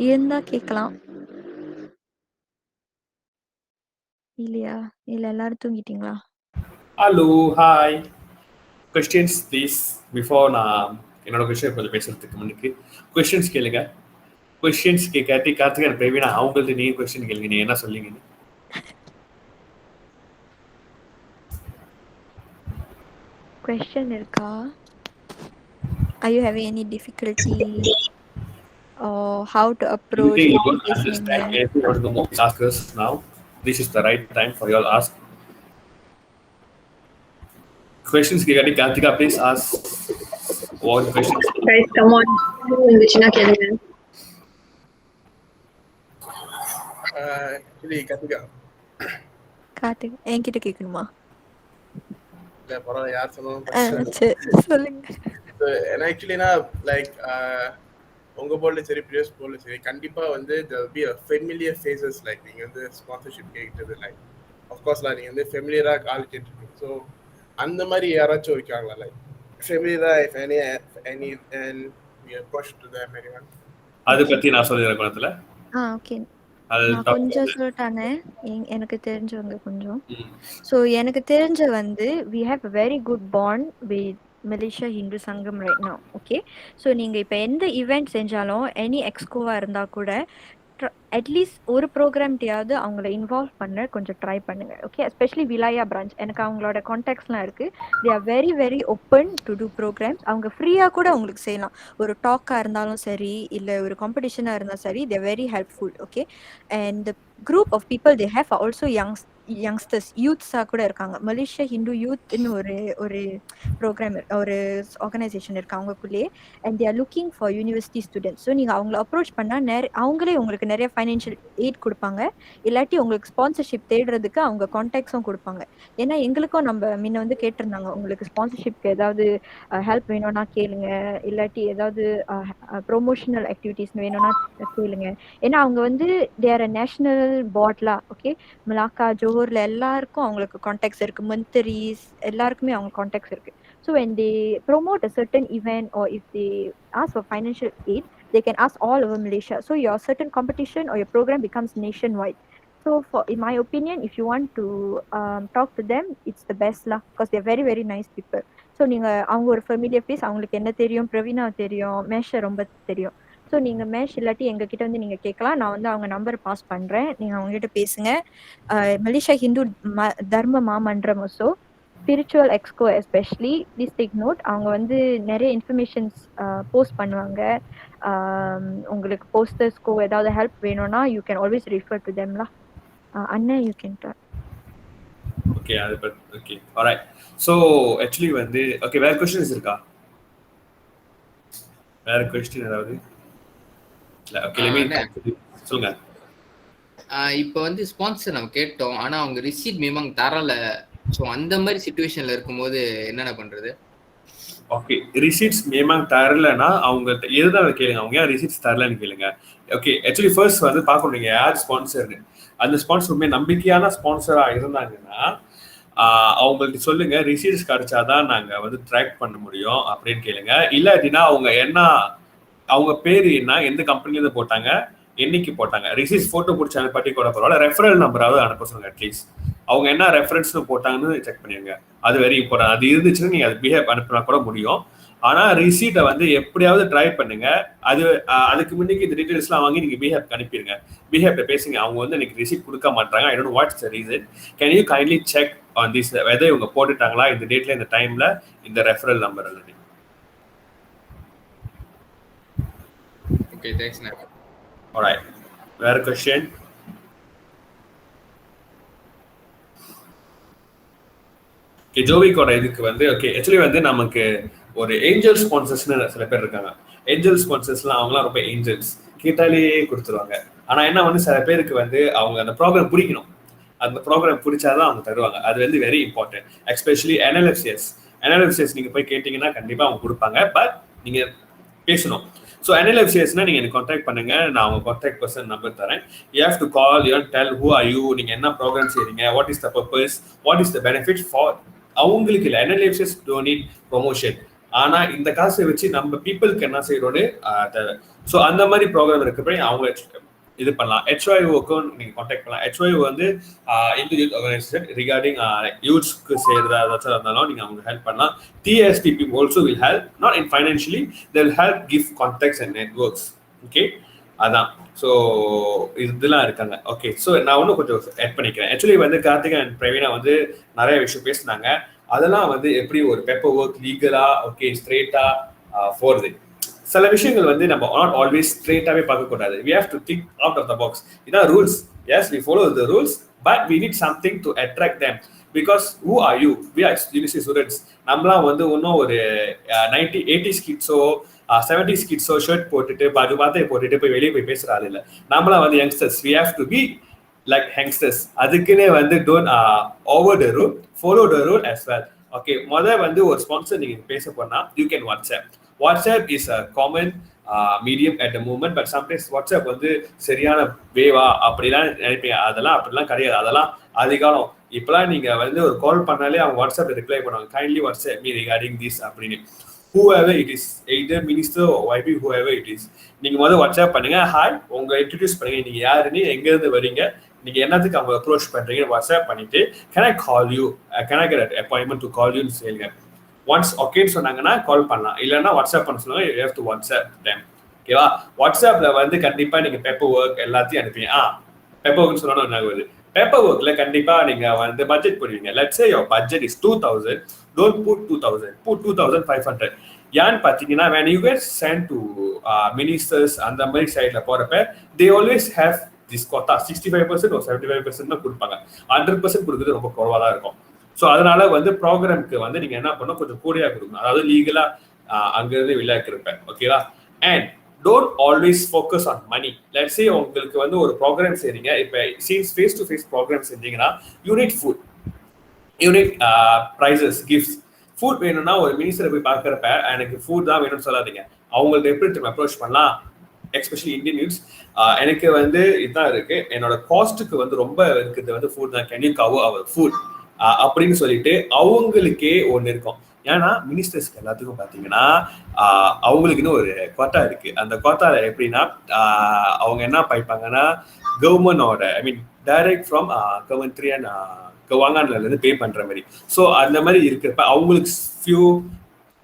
இருந்தா கேட்கலாம். இல்லையா? இல்ல எல்லாரும் தூங்கிட்டீங்களா? Hello, hi. Questions please. Before நான் என்னோட கொஸ்டின் கொஞ்சம் பேசுறதுக்கு முன்னுக்கு கொஸ்டின்ஸ் கேளுங்க. கொஸ்டின்ஸ் கேட்காட்டி கார்த்திகன் பிரவீனா அவங்களுக்கு நீங்க கொஸ்டின் கேளுங்க, நீங்க என்ன சொல்லிங்கன்னு. Question இருக்கா? Are you having any difficulty or how to approach ask us now. This is the right time for you all ask questions. கேட்காட்டி Karthika please ask what questions. Guys, come on. இருந்துச்சுன்னா கேளுங்க. கார்த்திக் என்கிட்ட கேட்கணுமா? இல்ல பரவாயில்ல, யார் சொன்னாலும் சொல்லுங்க. ஆக்சுவலினா லைக் உங்க போர்ட்ல சரி ப்ரீவியஸ் போர்ட்ல சரி கண்டிப்பா வந்து ஃபெமிலியர் ஃபேஸஸ் லைக் நீங்க வந்து ஸ்பான்சர்ஷிப் கேட்கறது லைக் அஃப்கோர்ஸ்லாம் நீங்க வந்து ஃபெமிலியரா கால் கேட்டுருக்கீங்க. ஸோ அந்த மாதிரி யாராச்சும் இருக்காங்களா லைக் ஃபெமிலியரா if any and we approach to them anyone? அதை பத்தி நான் சொல்லிடுறேன் குணத்துல. ஓகே, நான் கொஞ்சம் சொல்லிட்டானே எனக்கு தெரிஞ்சவங்க கொஞ்சம். ஸோ எனக்கு தெரிஞ்ச வந்து we have a very good bond with Malaysia Hindu சங்கம் ரைட் நவ். ஓகே, ஸோ நீங்கள் இப்போ எந்த ஈவெண்ட் செஞ்சாலும் எனி எக்ஸ்கோவாக இருந்தால் கூட அட்லீஸ்ட் ஒரு ப்ரோக்ராம்டையாவது அவங்கள இன்வால்வ் பண்ண கொஞ்சம் ட்ரை பண்ணுங்க. ஓகே, எஸ்பெஷலி விலாயா பிரான்ச் எனக்கு அவங்களோட கான்டாக்ட்ஸ்லாம் இருக்கு. They are very very open to do programs. அவங்க ஃப்ரீயாக கூட உங்களுக்கு செய்யலாம். ஒரு டாக்காக இருந்தாலும் சரி இல்லை ஒரு காம்படிஷனாக இருந்தாலும் சரி, they very helpful. Okay, and the group of people they have also youngsters யூத்ஸாக கூட இருக்காங்க. மலேசியா ஹிந்து யூத்னு ஒரு ப்ரோக்ராம் ஒரு ஆர்கனைசேஷன் இருக்கு அவங்களுக்குள்ளேயே, and they are looking for university students. So நீங்கள் அவங்கள அப்ரோச் பண்ணால் அவங்களே உங்களுக்கு நிறைய ஃபைனான்ஷியல் எய்ட் கொடுப்பாங்க, இல்லாட்டி உங்களுக்கு ஸ்பான்சர்ஷிப் தேடுறதுக்கு அவங்க கான்டாக்ட்ஸும் கொடுப்பாங்க. ஏன்னா எங்களுக்கும் நம்ம முன்ன வந்து கேட்டிருந்தாங்க, உங்களுக்கு ஸ்பான்சர்ஷிப்க்கு ஏதாவது ஹெல்ப் வேணும்னா கேளுங்க, இல்லாட்டி ஏதாவது ப்ரொமோஷனல் ஆக்டிவிட்டிஸ் வேணும்னா கேளுங்க. ஏன்னா அவங்க வந்து தேர் நேஷனல் பாட்லா. ஓகே, மலாக்கா ஜோஹர்ல எல்லாருக்கும் அவங்களுக்கு கான்டாக்ட்ஸ் இருக்கு, மந்திரிஸ் எல்லாருக்குமே அவங்க கான்டாக்ட்ஸ் இருக்கு. So when they promote a certain event or if they ask for financial aid, they can ask all over Malaysia. So your certain competition or your program becomes nationwide. So in my opinion, if you want to talk to them, it's the best lah, because they're very very nice people. So நீங்க அவங்க ஒரு familiar face, அவங்களுக்கு என்ன தெரியும், பிரவீனா தெரியும், மேஷ ரொம்ப தெரியும். ஸோ நீங்கள் மேஷ் இல்லாட்டி எங்ககிட்ட வந்து நீங்கள் கேட்கலாம். நான் வந்து அவங்க நம்பர் பாஸ் பண்ணுறேன், நீங்கள் அவங்ககிட்ட பேசுங்க. Malaysia Hindu Dharma Mamandram so spiritual exco especially please take note. அவங்க வந்து நிறைய இன்ஃபர்மேஷன்ஸ் போஸ்ட் பண்ணுவாங்க. உங்களுக்கு போஸ்டர்ஸ்க்கோ ஏதாவது ஹெல்ப் வேணும்னா you can always refer to தெம்லா. அண்ணன் யூ கேன் டாக். ஓகே, அது ஓகே, ஆல்ரைட். ஸோ ஆக்சுவலி வந்து ஓகே, வேற கொஸ்டின்ஸ் இருக்கா? வேற கொஸ்டின் ஏதாவது? ஓகே சொல்லுங்க. இப்போ வந்து ஸ்பான்சர் நம்ம கேட்டோம், ஆனா அவங்க ரிசீட் மினிமம் தரல. ஸோ அந்த மாதிரி சிச்சுவேஷன்ல இருக்கும்போது என்னென்ன பண்றது? ஓகே, ரிசீட்ஸ் மினிமம் தரலன்னா அவங்க எதுதான் கேளுங்க, அவங்க ஏன் ரிசீட்ஸ் தரலன்னு கேளுங்க. ஓகே, ஆக்சுவலி ஃபர்ஸ்ட் வந்து பார்க்கணும் நீங்க யார் ஸ்பான்சர்னு. அந்த ஸ்பான்சர் நம்பிக்கையான ஸ்பான்சரா இருந்தாங்கன்னா அவங்களுக்கு சொல்லுங்க, ரிசீட்ஸ் கிடைச்சாதான் நாங்க வந்து ட்ராக் பண்ண முடியும் அப்படின்னு கேளுங்க. இல்லாட்டினா அவங்க என்ன, அவங்க பேர் என்ன, எந்த கம்பெனிலேருந்து போட்டாங்க, என்னைக்கு போட்டாங்க, ரிசீட்ஸ் போட்டோ பிடிச்சி அனுப்பாட்டி கூட பரவாயில்ல, ரெஃபரல் நம்பராவது அனுப்ப சொல்லுங்க. அட்லீஸ்ட் அவங்க என்ன ரெஃபரன்ஸ்னு போட்டாங்கன்னு செக் பண்ணிடுங்க. அது வெரி இம்பார்ட்டன்ட். அது இருந்துச்சுன்னா நீங்க அது பிஹேவ் அனுப்பினா கூட முடியும். ஆனா ரிசீட்டை வந்து எப்படியாவது ட்ரை பண்ணுங்க. அதுக்கு முன்னாடி இந்த டீடைல்ஸ்லாம் வாங்கி நீங்க பிஹேவ் அனுப்பிடுங்க. பிஹேவ் பேசுங்க. அவங்க வந்து எனக்கு ரிசீட் கொடுக்க மாட்டாங்க, I don't know what's the reason, can you kindly check on this, whether இவங்க போட்டுட்டாங்களா இந்த டேட்ல இந்த டைம்ல இந்த ரெஃபரல் நம்பர் அல்லது. Okay, thanks. ஆல்ரைட், வேற क्वेश्चन? ஜோவிக்கோட இதுக்கு வந்து ஓகே, ஆக்சுவலி வந்து நமக்கு ஒரு ஏஞ்சல் ஸ்பான்சர்ஸ்னு சில பேர் இருக்காங்க. ஏஞ்சல் ஸ்பான்சர்ஸ்லாம் அவங்களாம் ரொம்ப ஏஞ்சல்ஸ், கேட்டாலே கொடுத்துருவாங்க. ஆனா என்ன வந்து சில பேருக்கு வந்து அவங்க அந்த ப்ரோக்ராம் பிடிக்கணும், அந்த ப்ரோக்ராம் பிடிச்சாதான் அவங்க தருவாங்க. அது வந்து வெரி இம்பார்ட்டன்ட். எஸ்பெஷலி NLFCS நீங்க போய் கேட்டீங்கன்னா கண்டிப்பா அவங்க கொடுப்பாங்க. பட் நீங்க பேசணும். ஸோ NLFCSனா நீங்க எனக்கு கான்டாக்ட் பண்ணுங்க, நான் அவங்க கான்டாக்ட் பர்சன் நம்பர் தரேன். You have to call, you tell who are you, நீங்க என்ன ப்ரோக்ராம் செய்றீங்க, what is the purpose, what is the benefit for அவங்களுக்கு. இல்லை, NLFCS டோன்ட் நீட் ப்ரொமோஷன். ஆனா இந்த காசை வச்சு நம்ம பீப்புளுக்கு என்ன செய்யறோன்னு தேவை. ஸோ அந்த மாதிரி ப்ரோக்ராம் இருக்கப்ப அவங்க இது பண்ணலாம். HYOக்கும் நீங்க கான்டாக்ட் பண்ணலாம். HYO வந்து இந்து யூத் ஆர்கனைசேஷன் ரிகார்டிங் யூத்ஸ்க்கு செய்யறதா ஏதாச்சும் இருந்தாலும் நீங்க அவங்க ஹெல்ப் பண்ணலாம். TSPP also will help, not in financially, they will help give contacts and networks. Okay, அதான். ஸோ இதெல்லாம் இருக்காங்க. ஓகே, ஸோ நான் ஒன்றும் கொஞ்சம் ஆட் பண்ணிக்கிறேன். ஆக்சுவலி வந்து கார்த்திகா அண்ட் பிரவீனா வந்து நிறைய விஷயம் பேசினாங்க. அதெல்லாம் வந்து எப்படி ஒரு பேப்பர் ஒர்க் லீகலா ஓகே ஸ்ட்ரெயிட்டா போறது. சில விஷயங்கள் வந்து நம்ம நாட் ஆல்வேஸ் ஸ்ட்ரெயிட்டாவே பார்க்கக்கூடாது. we have to think out of the box. இதான் rules. yes, we follow the rules, but we need something to attract them, because who are you? we are university students. நம்மளாம் வந்து இன்னும் ஒரு 80s கிட்ஸோ 70s கிட்ஸோ shirt போட்டுட்டு பாத்தை போட்டுட்டு போய் வெளியே போய் பேசுற ஆள் இல்லை. நம்மளாம் வந்து youngsters. we have to be like youngsters. அதுக்குன்னே வந்து don't over the rule, follow the rule as well. Okay, வந்து ஒரு ஸ்பான்சர் நீங்க பேச போனா you can WhatsApp is a common medium at the moment, but sometimes WhatsApp வந்து சரியான வேவா அப்படிலாம் நினைப்பீங்க. அதெல்லாம் அப்படிலாம் கிடையாது. அதெல்லாம் அதிகாலம். இப்பெல்லாம் நீங்க வந்து ஒரு கால் பண்ணாலே அவங்க வாட்ஸ்அப்ல ரிப்ளை பண்ணுவாங்க, kindly WhatsApp me regarding this அப்படின்னு. whoever it is, either minister or YB, whoever it is, நீங்க வாட்ஸ்அப் பண்ணுங்க, ஹாய் உங்க இன்ட்ரடியூஸ் பண்ணுங்க, நீங்க யாருன்னு, எங்க இருந்து வரீங்க, நீங்க என்னத்துக்கு அவங்க அப்ரோச் பண்றீங்க வாட்ஸ்அப் பண்ணிட்டு can I call you, can I get an appointment to call you ன்னு சொல்லுங்க. ஒன்ஸ் ஓகேன்னு சொன்னாங்கன்னா கால் பண்ணலாம், இல்லைன்னா வாட்ஸ்அப் பண்ண சொல்லுங்க. you have to WhatsApp them. ஓகேவா? வாட்ஸ்அப்ல வந்து கண்டிப்பா நீங்க பேப்பர் ஒர்க் எல்லாத்தையும் அனுப்பிங்க. பேப்பர் ஒர்க்னு சொன்னா என்ன ஆகுது? பேப்பர் ஒர்க்ல கண்டிப்பா நீங்க வந்து பட்ஜெட் போடுவீங்க. let's say your budget is 2000, don't put 2000, put 2500. ஏன்னு பாத்தீங்கன்னா when you get sent to ministers அந்த மாதிரி சைட்ல போறப்ப they always have this quota, 65% or 75% தான் கொடுப்பாங்க. 100% கொடுக்குறது ரொம்ப குறைவா தான் இருக்கும். ஸோ அதனால வந்து ப்ரோக்ராம்க்கு வந்து நீங்க என்ன பண்ணணும், கொஞ்சம் கூடியா கொடுக்கணும். அதாவது லீகலா அங்கிருந்து விளையாட்டு இருப்பேன். ஓகேவா? And don't always focus on money. Let's say உங்களுக்கு வந்து ஒரு ப்ரோக்ராம் செய்றீங்க. இப்போ சீன்ஸ் ஃபேஸ் டு ஃபேஸ் ப்ரோக்ராம் செஞ்சீங்கன்னா unit food, unit prizes, gifts. Food வேணும்னா ஒரு மினிஸ்டரை போய் பார்க்குறப்ப எனக்கு ஃபுட் தான் வேணும்னு சொல்லாதீங்க. அவங்களுக்கு எப்படி அப்ரோச் பண்ணலாம், எஸ்பெஷலி இந்தியன் யூத்ஸ், எனக்கு வந்து இதுதான் இருக்கு, என்னோட காஸ்ட்டுக்கு வந்து ரொம்ப இருக்குது வந்து ஃபுட் தான், can you cover our food அப்படின்னு சொல்லிட்டு அவங்களுக்கே ஒன்று இருக்கும். ஏன்னா மினிஸ்டர்ஸ்க்கு எல்லாத்துக்கும் பார்த்தீங்கன்னா அவங்களுக்குன்னு ஒரு கோட்டா இருக்கு. அந்த கோட்டால எப்படின்னா அவங்க என்ன பாய்ப்பாங்கன்னா கவர்மெண்டோட, ஐ மீன் டைரக்ட் ஃப்ரம் கவர்மெண்ட்ரி அண்ட் கவாங்கான்ல இருந்து பே பண்ற மாதிரி. ஸோ அந்த மாதிரி இருக்கிறப்ப அவங்களுக்கு ஃபியூ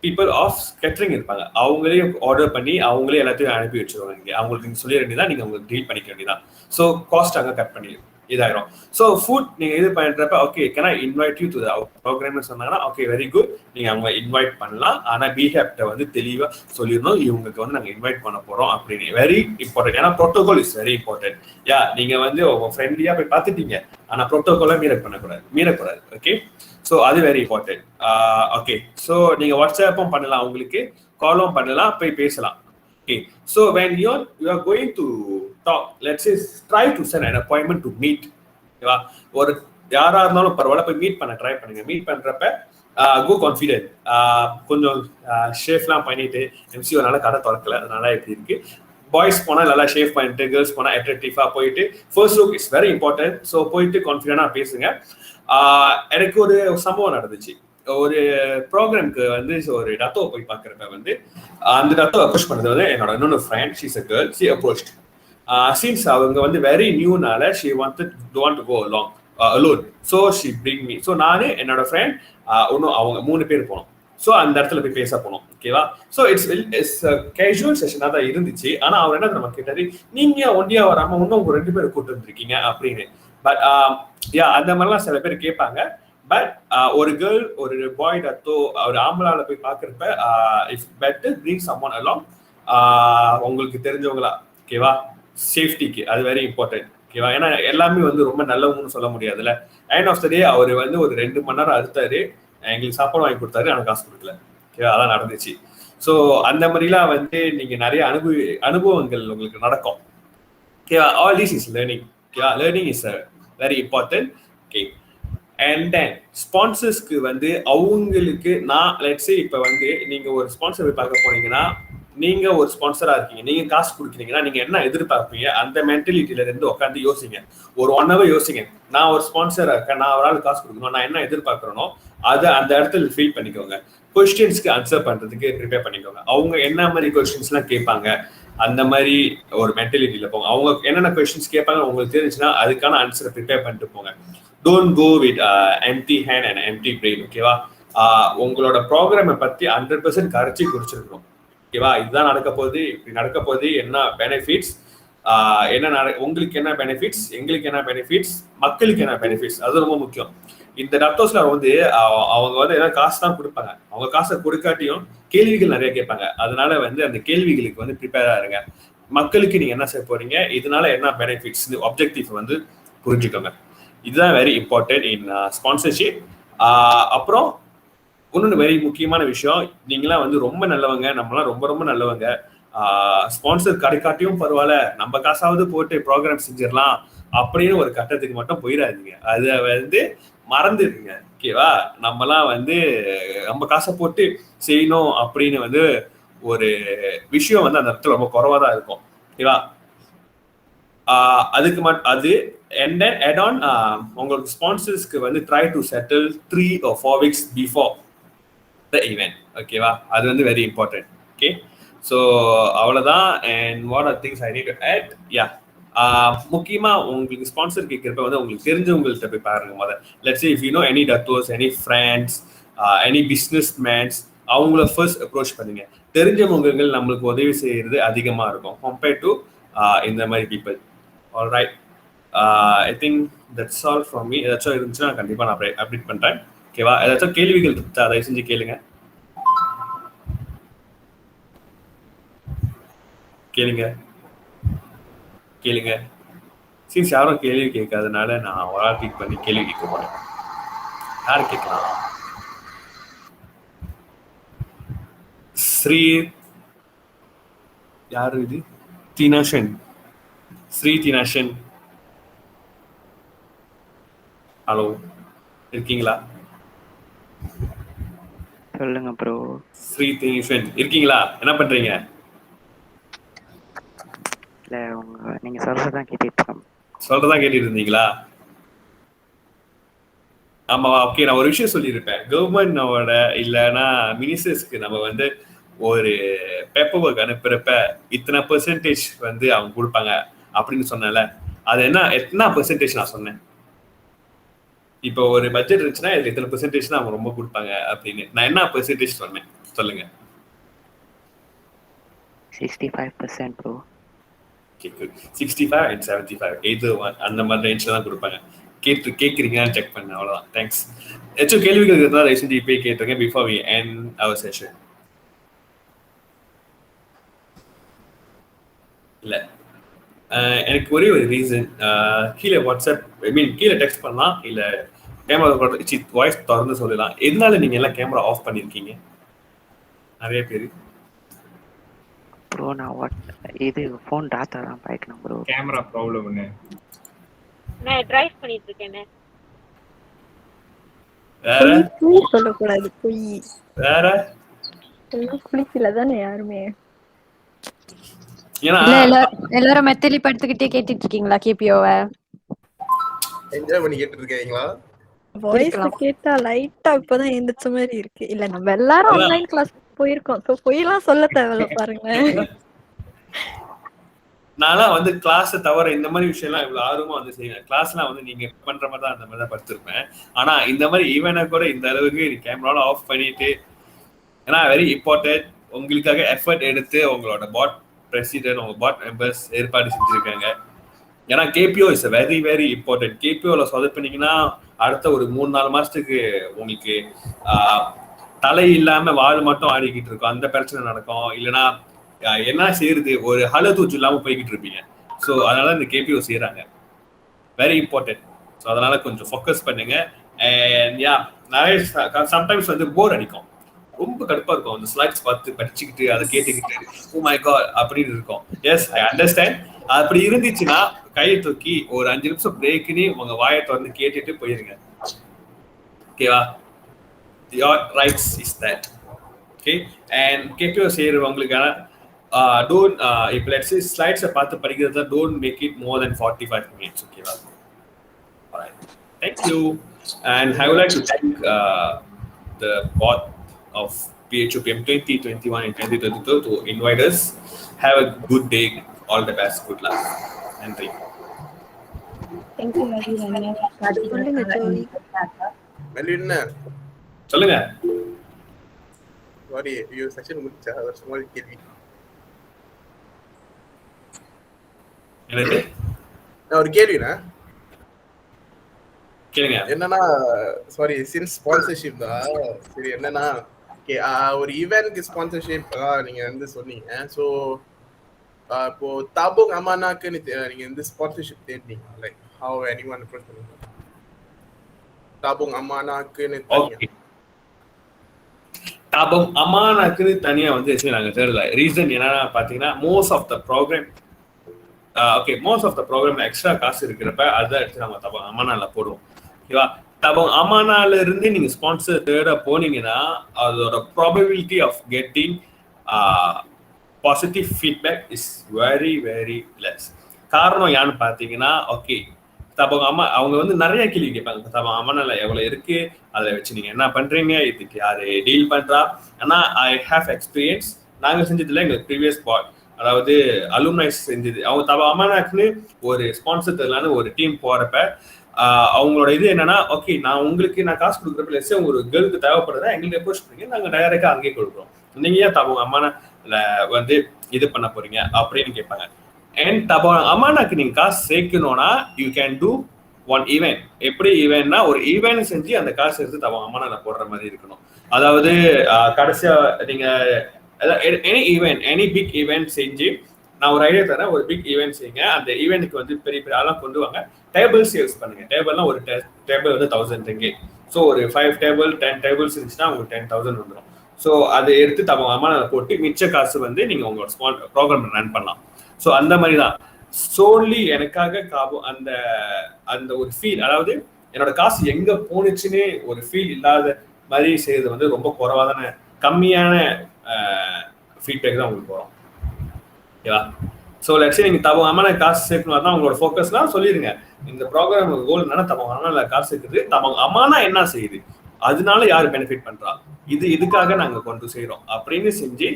பீப்புள் ஆஃப் கேட்டரிங் இருப்பாங்க. அவங்களே ஆர்டர் பண்ணி அவங்களே எல்லாத்தையும் அனுப்பி வச்சிருவாங்க. அவங்களுக்கு நீங்க சொல்லிட வேண்டியதான், நீங்க அவங்களுக்கு டீல் பண்ணிக்க வேண்டியதான். ஸோ காஸ்ட் அங்கே கட் பண்ணி இதாயிரும். ஸோ ஃபுட் நீங்க இது பண்றப்ப okay can I invite you to ப்ரோக்ராம்னு சொன்னாங்கன்னா ஓகே வெரி குட், நீங்க அவங்க இன்வைட் பண்ணலாம். ஆனால் பிஹேப்ட வந்து தெளிவா சொல்லிடணும், இவங்களுக்கு வந்து நாங்கள் இன்வைட் பண்ண போறோம் அப்படின்னு. Very important. ஏன்னா ப்ரோட்டோகால் இஸ் வெரி இம்பார்ட்டன்ட். யா நீங்க வந்து உங்க ஃப்ரெண்ட்லியா போய் பார்த்துட்டீங்க, ஆனா ப்ரோட்டோகாலை மீறக்கூடாது. ஓகே, ஸோ அது வெரி இம்பார்ட்டன்ட். ஓகே, ஸோ நீங்க வாட்ஸ்அப்பும் பண்ணலாம், உங்களுக்கு காலும் பண்ணலாம், போய் பேசலாம். Okay, so when you are going to talk, let's say try to set an appointment to meet. ஓகேவா, ஒரு யாரா இருந்தாலும் பரவாயில்ல போய் மீட் பண்ண ட்ரை பண்ணுங்க. மீட் பண்றப்ப கோ கான்ஃபிடென்ட், கொஞ்சம் ஷேஃப்லாம் பண்ணிட்டு, எம்சி ஒரு நாள் கடை திறக்கல அதனால இப்படி இருக்கு. பாய்ஸ் போனா நல்லா ஷேவ் பண்ணிட்டு, கேர்ள்ஸ் போனா அட்ராக்டிவா போயிட்டு first look is very important. So போயிட்டு கான்ஃபிடென்டா பேசுங்க. எனக்கு ஒரு சம்பவம் நடந்துச்சு. ஒரு ப்ரோக்ராம்க்கு வந்து ஒரு டத்தோ போய் பார்க்குறப்ப வந்து அந்த டத்தோ அப்ரோச் பண்ணது வந்து என்னோட இன்னொரு friend, she's a girl, she approached. Since அவங்க வந்து வெரி நியூனால she want to go along alone. So she bring me. So நானு என்னோட ஃப்ரெண்ட் இன்னும் அவங்க 3 பேர் போனோம். ஸோ அந்த இடத்துல போய் பேச போனோம். ஓகேவா, ஸோ இட்ஸ் கேஷுவல் செஷனாக தான் இருந்துச்சு. ஆனால் அவர் என்ன நம்ம கேட்டாரு, நீங்க ஒண்டியா வராம இன்னும் உங்க 2 பேர் கூட்டு வந்துருக்கீங்க அப்படின்னு. பட் அந்த மாதிரிலாம் சில பேர் கேட்பாங்க. பட் ஒரு கேர்ள் ஒரு பாய் டத்தோ ஒரு ஆம்பளால போய் பாக்குறப்ப it's better bring someone along, உங்களுக்கு தெரிஞ்சவங்களா. ஓகேவா, சேஃப்டிக்கு அது வெரி இம்பார்ட்டன்ட். ஓகேவா, ஏன்னா எல்லாமே வந்து ரொம்ப நல்லவங்கன்னு சொல்ல முடியாதுல்ல. எண்ட் ஆஃப் த டே அவர் வந்து ஒரு 2 மணி நேரம் அறுத்தாரு, எங்களுக்கு சாப்பாடு வாங்கி கொடுத்தாரு, எனக்கு காசு கொடுக்கல. ஓகேவா, அதான் நடந்துச்சு. ஸோ அந்த மாதிரிலாம் வந்து நீங்க நிறைய அனுபவங்கள் உங்களுக்கு நடக்கும். ஓகேவா, ஆல் திஸ் இஸ் லேர்னிங். ஓகேவா, learning is very important. Okay, and then ஸ்பான்சர்ஸ்க்கு வந்து அவங்களுக்கு நான் லெட்ஸ் சே இப்போ வந்து நீங்க ஒரு ஸ்பான்சர் பார்க்க போனீங்கன்னா, நீங்க ஒரு ஸ்பான்சரா இருக்கீங்க, நீங்க காசு கொடுக்குறீங்கன்னா நீங்க என்ன எதிர்பார்ப்பீங்க, அந்த மென்டாலிட்டியில இருந்து உட்காந்து யோசிங்க. ஒரு 1 hour யோசிங்க. நான் ஒரு ஸ்பான்சரா இருக்கேன், நான் ஒரு ஆள் காசு கொடுக்கணும், நான் என்ன எதிர்பார்க்கறனோ அதை அந்த இடத்துல ஃபீல் பண்ணிக்கோங்க. கொஸ்டின்ஸ்க்கு ஆன்சர் பண்றதுக்கு ப்ரிப்பேர் பண்ணிக்கோங்க. அவங்க என்ன மாதிரி கொஸ்டின்ஸ்லாம் கேட்பாங்க, அந்த மாதிரி ஒரு மென்டாலிட்டியில போங்க. அவங்க என்னென்ன கொஸ்டின்ஸ் கேட்பாங்க உங்களுக்கு தெரிஞ்சுன்னா அதுக்கான ஆன்சரை ப்ரிப்பேர் பண்ணிட்டு போங்க. Don't go with empty hand and empty brain. ஓகேவா, உங்களோட ப்ரோக்ராமை பத்தி 100% கரைச்சி குறிச்சிருக்கணும். ஓகேவா, இதுதான் நடக்க போகுது, இப்படி நடக்க போகுது, என்ன பெனிஃபிட்ஸ், உங்களுக்கு என்ன பெனிஃபிட்ஸ், எங்களுக்கு என்ன பெனிஃபிட்ஸ், மக்களுக்கு என்ன பெனிஃபிட்ஸ், அது ரொம்ப முக்கியம். இந்த டத்தோஸ்ல வந்து அவங்க வந்து ஏதாவது காசு தான் கொடுப்பாங்க. அவங்க காசை கொடுக்காட்டியும் கேள்விகள் நிறைய கேட்பாங்க. அதனால வந்து அந்த கேள்விகளுக்கு வந்து ப்ரிப்பேரா இருங்க. மக்களுக்கு நீங்க என்ன செய்ய போறீங்க, இதனால என்ன பெனிஃபிட்ஸ், ஆப்ஜெக்டிவ் வந்து புரிஞ்சுக்கோங்க. இதுதான் வெரி இம்பார்ட்டன்ட் இன் ஸ்பான்சர்ஷிப். அப்புறம் இன்னொன்று வெரி முக்கியமான விஷயம், நீங்களாம் வந்து ரொம்ப நல்லவங்க, நம்மளாம் ரொம்ப ரொம்ப நல்லவங்க, ஸ்பான்சர் கிடைக்காட்டியும் பரவாயில்ல, நம்ம காசாவது போட்டு ப்ரோக்ராம் செஞ்சிடலாம் அப்படின்னு ஒரு கட்டத்துக்கு மட்டும் போயிடாதீங்க. அதை வந்து மறந்துடுங்க. ஓகேவா, நம்மலாம் வந்து நம்ம காசை போட்டு செய்யணும் அப்படின்னு வந்து ஒரு விஷயம் வந்து அந்த இடத்துல ரொம்ப குறைவா தான் இருக்கும். ஓகேவா, அதுக்கு மட்டும் அது and then add on உங்களுக்கு ஸ்பான்சர்ஸ்க்கு வந்து try to settle 3 or 4 weeks before the event. ஓகேவா, அது வந்து வெரி இம்பார்ட்டன்ட். ஓகே, ஸோ அவ்வளோதான். And what are things I need to add. Yeah, முக்கியமா உங்களுக்கு ஸ்பான்சர் கேட்கிறப்ப வந்து உங்களுக்கு தெரிஞ்சவங்கள்ட்ட போய் பாருங்க. முதல்ல let's say if you know any datos, any friends, any business mans, அவங்கள ஃபர்ஸ்ட் அப்ரோச் பண்ணுங்க. தெரிஞ்சவங்க நம்மளுக்கு உதவி செய்யறது அதிகமா இருக்கும் கம்பேர்ட் டு இந்த மாதிரி people. Alright, I think that's all from me. ஏதாச்சும் இருந்துச்சுன்னா கண்டிப்பாக நான் அப்டேட் பண்ணுறேன். ஓகேவா, ஏதாச்சும் கேள்விகள் இருக்கா, தயவு செஞ்சு கேளுங்க. கேளுங்க. சீன்ஸ் யாரும் கேள்வி கேட்காதனால நான் ஒரு ஆள் கிளிக் பண்ணி கேள்வி கேட்க போறேன். யாரு கேட்கலாம்? ஸ்ரீ யாரு இது? தீனாஷன், ஸ்ரீ தீனாஷன், ஹலோ இருக்கீங்களா? சொல்லுங்க ப்ரோ. ஸ்ரீ தீனாஷன் இருக்கீங்களா? என்ன பண்றீங்க? இல்ல, நீங்க சொல்றதான் கேட்டுட்டு இருந்தீங்களா? ஆமா, ஓகே. நான் ஒரு விஷயம் சொல்லியிருப்பேன். கவர்மெண்டோட இல்லைன்னா மினிஸ்டர்ஸ்க்கு நம்ம வந்து ஒரு பேப்பர் ஒர்க் அனுப்புறப்ப இத்தனை பெர்சன்டேஜ் வந்து அவங்க கொடுப்பாங்க அப்படின்னு சொன்னல, அது எத்தனை பெர்சன்டேஜ் நான் சொன்னேன்? இப்போ ஒரு பட்ஜெட் இருந்துச்சுன்னா இதுல இத்தனை பெர்சன்டேஜ் தான் அவங்க ரொம்ப கொடுப்பாங்க அப்படின்னு நான் என்ன பெர்சன்டேஜ் சொன்னேன் சொல்லுங்க? 65% ப்ரோ. 65 and 75 either one அந்த மாதிரி ரேஞ்ச்ல தான் கொடுப்பாங்க. கேட்குறீங்கன்னு செக் பண்ண, அவ்வளோதான். தேங்க்ஸ். ஏதாச்சும் கேள்விகள் இருந்தால் தயவு செஞ்சு இப்போயே கேட்டுருங்க before we end our session. இல்லை, எனக்கு ஒரே ஒரு ரீசன், கீழே வாட்ஸ்அப் கீழே டெக்ஸ்ட் பண்ணலாம், இல்லை கேமரா வாய்ஸ் திறந்து சொல்லலாம். எதனால நீங்கள் எல்லாம் கேமரா ஆஃப் பண்ணியிருக்கீங்க? நிறைய பேர் ப்ரோ நான் இது ஃபோன் டாட்டா தான் பாய்க்கணும் ப்ரோ. கேமரா ப்ராப்ளம் என்ன? நான் டிரைவ் பண்ணிட்டு இருக்கேனே. வேற பொய் சொல்லக்கூடாது. பொய் வேற குளிக்கல தானே யாருமே. ஏன்னா எல்லாரும் மெத்தலி படுத்துக்கிட்டே கேட்டுட்டு இருக்கீங்களா கேபிஓவை? என்ஜாய் பண்ணி கேட்டு இருக்கீங்களா? வாய்ஸ் கேட்டா லைட்டா இப்பதான் எந்திரிச்ச மாதிரி இருக்கு. இல்ல நம்ம எல்லாரும் ஆன்லைன் கிளாஸ் போயிருக்கோம். சோ பொய்லாம் சொல்ல தேவையில்ல பாருங்க. நான்லாம் வந்து கிளாஸ் தவிர இந்த மாதிரி விஷயம்லாம் இவ்வளவு ஆர்வமா வந்து செய்வேன். கிளாஸ்லாம் வந்து நீங்க பண்ற மாதிரி தான் அந்த மாதிரி தான் படுத்திருப்பேன். ஆனா இந்த மாதிரி ஈவென்ட்டை கூட இந்த அளவுக்கு கேமரால ஆஃப் பண்ணிட்டு, ஏன்னா வெரி இம்பார்ட்டன்ட், உங்களுக்காக எஃபர்ட் எடுத்து உங்களோட பாட் பிரசிடென்ட் உங்க பாட் மெம்பர்ஸ் ஏற்பாடு செஞ்சிருக்காங்க. ஏன்னா KPO is very very important. கேபிஓல சொதப்பினீங்கன்னா அடுத்த ஒரு 3-4 மாசத்துக்கு உங்களுக்கு தலை இல்லாம வாழ் மட்டும் ஆடிக்கிட்டு இருக்கும். அந்த பிரச்சனை நடக்கும். இல்லைன்னா என்ன செய்யறது, ஒரு ஹலதூச்சு இல்லாம போய்கிட்டு இருப்பீங்க. ஸோ அதனால இந்த கேபிஓ செய்யறாங்க, வெரி இம்பார்ட்டன்ட். ஸோ அதனால கொஞ்சம் ஃபோக்கஸ் பண்ணுங்க. அண்ட் யா, நிறைய சம்டைம்ஸ் வந்து போர் அடிக்கும், ரொம்ப கடுப்பா இருக்கும். அந்த ஸ்லைட்ஸ் பார்த்து படிச்சுக்கிட்டு அதை கேட்டுக்கிட்டு ஓ மை காட் அப்படின்னு இருக்கும். Yes, I understand. அப்படி இருந்துச்சுன்னா கையை தூக்கி ஒரு 5 நிமிஷம் பிரேக்குன்னு உங்க வாயை திறந்து கேட்டுட்டு போயிருங்க. ஓகேவா? your rights is that. Okay, and KPO செய்யறவங்களுக்கான don't if let's say slides பார்த்து படிக்கிறதா don't make it more than 45 minutes. Okay, all right, thank you. And I would like to thank the board of PHUPM 2021 and 2022 to invite us. Have a good day, all the best, good luck. Nandri. Thank you very much. Melvin சொல்லுங்க. Sorry, you section முடிச்சா ஒரு small கேள்வி. என்னது? நான் ஒரு கேள்வினா கேளுங்க. என்னன்னா, sorry, since sponsorship தான். சரி, என்னன்னா ஒரு ஈவென்ட்க்கு ஸ்பான்சர்ஷிப் நீங்க வந்து சொன்னீங்க. ஸோ இப்போ தாபுங் அமானாக்கு நீங்க வந்து ஸ்பான்சர்ஷிப் தேடினீங்க, லைக் ஹவ் எனிஒன் அப்ரோச் பண்ணீங்க தாபுங் அமானாக்குன்னு? தாபுங் அமானாக்குன்னு தனியா வந்து நாங்க தேடல. ரீசன் என்னன்னா பாத்தீங்கன்னா, most of the program extra காசு இருக்கிறப்ப அதான் எடுத்து நம்ம தாபுங் அமானால போடுவோம். ஓகேவா? தாபுங் அமானால இருந்து நீங்க ஸ்பான்சர் தேட போனீங்கன்னா அதோட probability of getting positive feedback is very very less. காரணம் யான்னு பாத்தீங்கன்னா, ஓகே, அவங்க வந்து நிறைய கேள்வி கேட்பாங்க. தாபுங் அமானால எவ்வளவு இருக்கு, அதை வச்சு நீங்க என்ன பண்றீங்க, இதுக்கு யாரு டீல் பண்றா. ஆனா ஐ ஹேவ் எக்ஸ்பீரியன்ஸ். நாங்க செஞ்சதுல எங்களுக்கு ப்ரீவியஸ் பாட், அதாவது அலுமினைஸ் செஞ்சது. அவங்க தாபுங் அமானாக்குன்னு ஒரு ஸ்பான்சர் தரலான்னு ஒரு டீம் போறப்ப அவங்களோட இது என்னன்னா, ஓகே, நான் காசு கொடுக்குறப்ப லெஸ் ஒரு கேர்ளுக்கு தேவைப்படுறதா எங்களுக்கு அப்ரோச் பண்ணீங்க, நாங்க டைரக்டா அங்கேயே கொடுக்குறோம். நீங்க ஏன் தாபுங் அமானால வந்து இது பண்ண போறீங்க அப்படின்னு கேட்பாங்க. அண்ட் தாபுங் அமானாக்கு நீங்க காசு சேர்க்கணும்னா you can do one event. எப்படி ஈவென்ட்னா, ஒரு ஈவென்ட் செஞ்சு அந்த காசு எடுத்து தாபுங் அமானால போடுற மாதிரி இருக்கணும். அதாவது கடைசியா நீங்க any event, any big event செஞ்சு, நான் ஒரு ஐடியா தரேன், ஒரு பிக் ஈவென்ட் செய்யுங்க. அந்த ஈவெண்ட்டுக்கு வந்து பெரிய பெரிய ஆளாக கொண்டு வாங்க, டேபிள் சேல்ஸ் பண்ணுங்க. டேபிள்னா ஒரு டேபிள் வந்து 1000 ringgit. ஸோ ஒரு 5 டேபிள் 10 டேபிள்ஸ் இருந்துச்சுன்னா உங்களுக்கு 10,000 வந்துடும். ஸோ அதை எடுத்து தாபுங் அமானால போட்டு மிச்ச காசு வந்து நீங்க உங்களோட ப்ரோக்ராம் ரன் பண்ணலாம். ஸோ அந்த மாதிரி தான் சோன்லி எனக்காக அந்த அந்த ஒரு ஃபீல், அதாவது என்னோட காசு எங்க போனுச்சுன்னு ஒரு ஃபீல் இல்லாத மாதிரி செய்யறது வந்து ரொம்ப குறைவாதான கம்மியான ஃபீட்பேக் தான் உங்களுக்கு வரும். ஓகேவா? ஸோ லெட்ஸ் சே நீங்க தாபுங் அமானால காசு சேர்க்கணும் தான் உங்களோட ஃபோக்கஸ்னா சொல்லிடுங்க. இந்த ப்ரோக்ராம் கோல் என்னன்னா, தாபுங் அமானால காசு சேர்க்குது, தாபுங் அமானா என்ன செய்யுது, அதனால யாரு பெனிஃபிட் பண்றா, இதுக்காக நாங்க கொண்டு செய்யறோம் அப்படின்னு செஞ்சு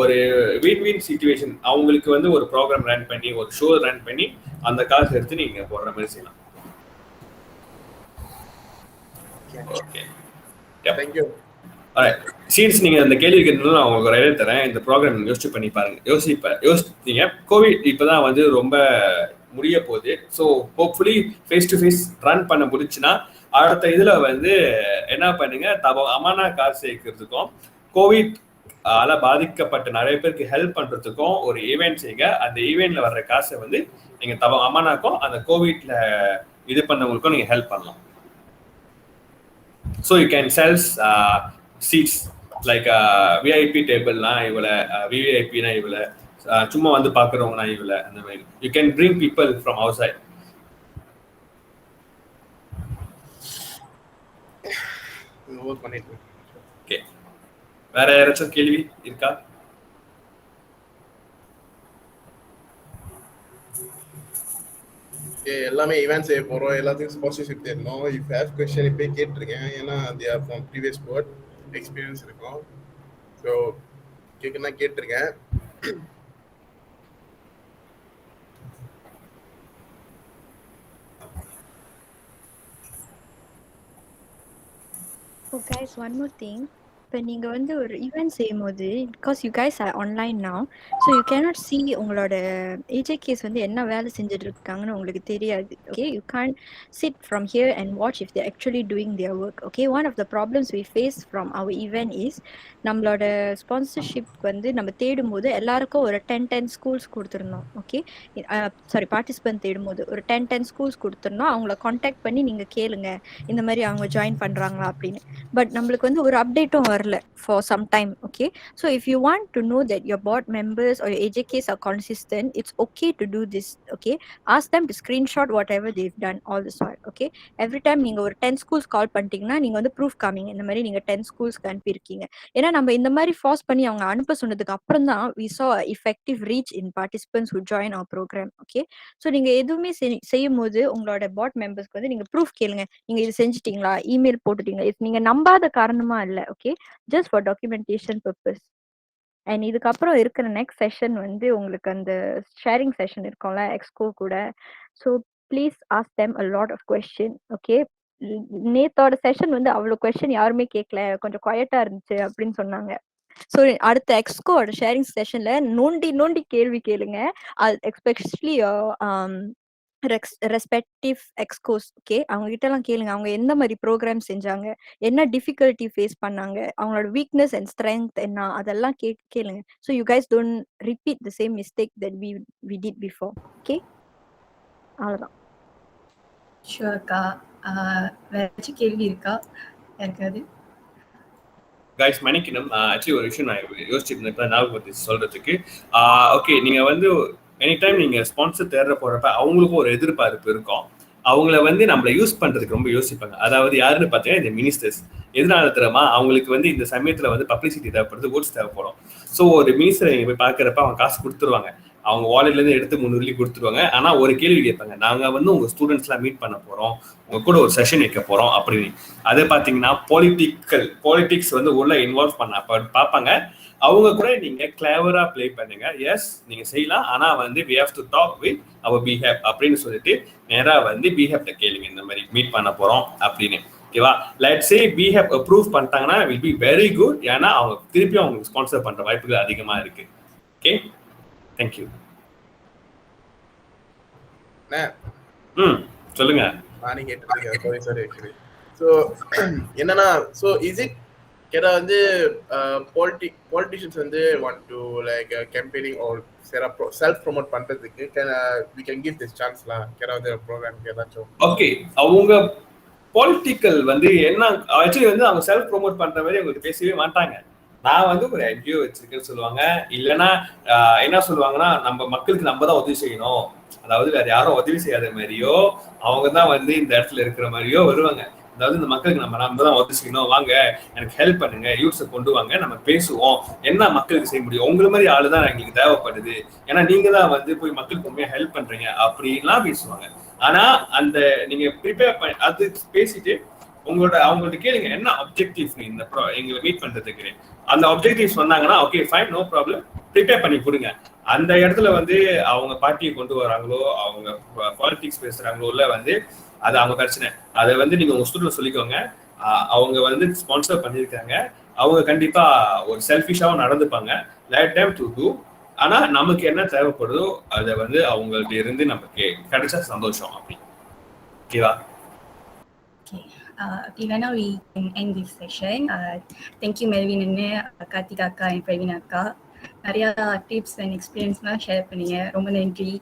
ஒரு வின் வின் சிச்சுவேஷன், அவங்களுக்கு வந்து ஒரு ப்ரோக்ராம் ரன் பண்ணி ஒரு ஷோ ரன் பண்ணி அந்த காசு எடுத்து நீங்க போடுற மாதிரி செய்யலாம். Okay, thank you. சீன்ஸ் நீங்க அந்த கேள்வி கேட்டதுனால நான் உங்களுக்கு ஒரு ஐடியா தரேன். இந்த ப்ரோக்ராம் யோசிச்சு பண்ணி பாருங்க. யோசிச்சீங்க, கோவிட் இப்பதான் வந்து ரொம்ப முடிய போகுது. So hopefully face to face run பண்ண முடிச்சுன்னா அடுத்த இதுல வந்து என்ன பண்ணுங்க, தாபுங் அமானா காசு சேர்க்கறதுக்கும் கோவிட் பாதிக்கப்பட்ட நிறைய பேருக்கு ஹெல்ப் பண்றதுக்கும் ஒரு ஈவெண்ட் செய்யுங்க. அந்த ஈவெண்ட்ல வர்ற காசை வந்து நீங்க தாபுங் அமானாக்கும் அந்த கோவிட்ல இது பண்ணவங்களுக்கும் நீங்க ஹெல்ப் பண்ணலாம். So you can sells seats like VIP டேபிள்னா இவ்வளோ, விவிஐபினா இவ்வளோ, சும்மா வந்து பார்க்குறவங்க நான் இவ்வளோ அந்த மாதிரி you can bring people from outside. Okay, வேற யாராச்சும் கேள்வி இருக்கா? எல்லாமே ஈவென்ட்ஸ் செய்ய போறோம், எல்லாத்துக்கும் ஸ்பான்சர்ஷிப் தேடணும். இஃப் ஹேவ் கொஸ்டின் இப்போயே கேட்டிருக்கேன், ஏன்னா they are from previous board experience இருக்கும். ஸோ கேட்குன்னா கேட்டிருக்கேன். Oh guys, one more thing. இப்போ நீங்கள் வந்து ஒரு ஈவெண்ட் செய்யும் போது because you guys are online now, so you cannot see உங்களோட ஏஜேகேஸ் வந்து என்ன வேலை செஞ்சுட்டு இருக்காங்கன்னு உங்களுக்கு தெரியாது. Okay, you can sit from here and watch if they actually doing their work. Okay, one of the problems we face from our event is நம்மளோட sponsorship வந்து நம்ம தேடும் போது எல்லாருக்கும் ஒரு 10 ஸ்கூல்ஸ் கொடுத்துருந்தோம். ஓகே, சாரி பார்ட்டிசிபென்ட் தேடும் போது ஒரு 10 ஸ்கூல்ஸ் கொடுத்துருந்தோம். அவங்கள காண்டாக்ட் பண்ணி நீங்கள் கேளுங்க இந்த மாதிரி அவங்க ஜாயின் பண்ணுறாங்களா அப்படின்னு. பட் நம்மளுக்கு வந்து ஒரு அப்டேட்டும் வரல for some time. Okay, so if you want to know that your board members or your AJKs are consistent, it's okay to do this. Okay, ask them to screenshot whatever they've done all this while. Okay, every time நீங்க ஒரு 10 schools கால் பண்ணிட்டீங்கன்னா நீங்க வந்து proof காமிங்க இந்த மாதிரி நீங்க 10 schools-க்கு அனுப்பியிருக்கீங்க. ஏன்னா நம்ம இந்த மாதிரி ஃபார்ஸ் பண்ணி அவங்க அனுப்ப சொன்னதுக்கு அப்புறம் தான் we saw effective reach in participants who join our program. Okay, so நீங்க எதுவுமே செய்யும் போது உங்களோட பாட் மெம்பர்ஸ்க்கு வந்து நீங்க ப்ரூஃப் கேளுங்க. நீங்க இது செஞ்சுட்டீங்களா, இமெயில் போட்டுட்டீங்களா, நீங்க நம்பாத காரணமா இல்ல. Okay, just for documentation purpose. And இதுக்கப்புறம் இருக்கிற நெக்ஸ்ட் செஷன் வந்து உங்களுக்கு அந்த ஷேரிங் செஷன் இருக்கும்ல எக்ஸ்கோ கூட. So please ask them a lot of question. Okay, நேத்தோட செஷன் வந்து அவ்வளோ கொஸ்டின் யாருமே கேட்கல, கொஞ்சம் குவைட்டா இருந்துச்சு அப்படின்னு சொன்னாங்க. ஸோ அடுத்த எக்ஸ்கோட ஷேரிங் செஷன்ல நோண்டி கேள்வி கேளுங்க, எஸ்பெஷலி ரெஸ்பெக்டிவ் எக்ஸ்கோஸ். ஓகே, அவங்க கிட்ட எல்லாம் கேளுங்க அவங்க எந்த மாதிரி ப்ரோக்ராம் செஞ்சாங்க, என்ன டிஃபிகல்ட்டி ஃபேஸ் பண்ணாங்க, அவங்களோட வீக்னஸ் அண்ட் ஸ்ட்ரென்த் என்ன, அதெல்லாம் கேளுங்க. So you guys don't repeat the same mistake that we did before. Okay, அவ்வளோதான். ஷுவர்க்கா. வேற ஏதாச்சும் கேள்வி இருக்கா யாருக்காவது? கைஸ் மன்னிக்கணும், ஆக்சுவலி ஒரு விஷயம் நான் யோசிச்சுட்டு இருந்தேன் ஞாபகத்தை சொல்றதுக்கு. ஓகே, நீங்க வந்து எனி டைம் நீங்க ஸ்பான்சர் தேடுற போறப்ப அவங்களுக்கும் ஒரு எதிர்பார்ப்பு இருக்கும். அவங்கள வந்து நம்மளை யூஸ் பண்றதுக்கு ரொம்ப யோசிப்பாங்க. அதாவது யாருன்னு பார்த்தீங்கன்னா இந்த மினிஸ்டர்ஸ். எதனால தெரியுமா, அவங்களுக்கு வந்து இந்த சமயத்துல வந்து பப்ளிசிட்டி தேவைப்படுது, ஓட்ஸ் தேவைப்படும். ஸோ ஒரு மினிஸ்டரை நீங்க போய் பார்க்கறப்ப அவங்க காசு கொடுத்துருவாங்க, அவங்க வாலெட்ல இருந்து எடுத்து 300 கொடுத்துருவாங்க. ஆனா ஒரு கேள்வி கேட்பாங்க, நாங்க வந்து உங்க ஸ்டூடெண்ட்ஸ் எல்லாம் மீட் பண்ண போறோம், உங்க கூட ஒரு செஷன் வைக்க போறோம் அப்படின்னு. அதை பாத்தீங்கன்னா பாலிடிக்ஸ் வந்து உள்ள இன்வால்வ் பண்ண பார்ப்பாங்க. அவங்க கூட நீங்க கிளவரா பிளே பண்ணுங்க. எஸ் நீங்க செய்யலாம், ஆனா வந்து we have to talk with our BHAP அப்படின்னு சொல்லிட்டு நேரா வந்து BHAP கேளுங்க, இந்த மாதிரி மீட் பண்ண போறோம் அப்படின்னு. ஓகேவா, லெட்ஸ் சே BHAP அப்ரூவ் பண்ணிட்டாங்கன்னா will be very good. ஏன்னா அவங்க திருப்பி அவங்களுக்கு ஸ்பான்சர் பண்ற வாய்ப்புகள் அதிகமா இருக்கு. Okay, thank you. சொல்லுங்க. நானே கேட்டிருக்கேன். சாரி ஆக்சுவலி ஸோ என்னன்னா, ஸோ இஸ் இட் கேட்டா வந்து politicians வந்து want to like campaigning or self promote பண்றதுக்கு we can give this chance லாம் கேட்டா வந்து ப்ரோக்ராம் ஏதாச்சும். ஓகே, அவங்க பொலிட்டிக்கல் வந்து என்ன ஆக்சுவலி வந்து அவங்க செல்ஃப் ப்ரோமோட் பண்ற மாதிரி அவங்க பேசவே மாட்டாங்க. நான் வந்து ஒரு NGO வச்சிருக்கேன்னு சொல்லுவாங்க, இல்லைன்னா என்ன சொல்லுவாங்கன்னா நம்ம மக்களுக்கு நம்ம தான் உதவி செய்யணும், அதாவது வேற யாரும் உதவி செய்யாத மாதிரியோ அவங்க தான் வந்து இந்த இடத்துல இருக்கிற மாதிரியோ வருவாங்க. அதாவது இந்த மக்களுக்கு நம்ம தான் உதவி செய்யணும், வாங்க எனக்கு ஹெல்ப் பண்ணுங்க, யூஸை கொண்டு வாங்க, நம்ம பேசுவோம், என்ன மக்களுக்கு செய்ய முடியும், உங்களை மாதிரி ஆளு தான் எங்களுக்கு தேவைப்படுது, ஏன்னா நீங்க தான் வந்து போய் மக்களுக்கு உண்மையா ஹெல்ப் பண்றீங்க அப்படின்லாம் பேசுவாங்க. ஆனா அந்த நீங்க ப்ரிப்பேர் பண்ணி அது பேசிட்டு அவங்கள்ட்ட கேளுங்க என்ன அப்ஜெக்டிவ் இந்த எங்களை மீட் பண்றதுக்கு. அந்த அப்ஜெக்டிவ் சொன்னாங்கன்னா okay fine, no problem, prepare பண்ணி கொடுங்க. அந்த இடத்துல வந்து அவங்க பார்ட்டியை கொண்டு வராங்களோ, அவங்க பாலிடிக்ஸ் பேசுறாங்களோ இல்ல வந்து அது அவங்க பிரச்சனை. அதை வந்து நீங்க உங்க ஸ்டூடெண்ட் சொல்லிக்கோங்க, அவங்க வந்து ஸ்பான்சர் பண்ணியிருக்காங்க, அவங்க கண்டிப்பா ஒரு செல்ஃபிஷாவும் நடந்துப்பாங்க, லைட் டைம் டு டூ. ஆனா நமக்கு என்ன தேவைப்படுதோ அதை வந்து அவங்கள்ட்ட இருந்து நமக்கு கிடைச்சா சந்தோஷம் அப்படி. ஓகேவா? Ilana, we can end this session. Thank you Melvin and Karthika and Praveen akka. நிறைய டிப்ஸ் அண்ட் எக்ஸ்பீரியன்ஸ்லாம் ஷேர் பண்ணீங்க, ரொம்ப நன்றி.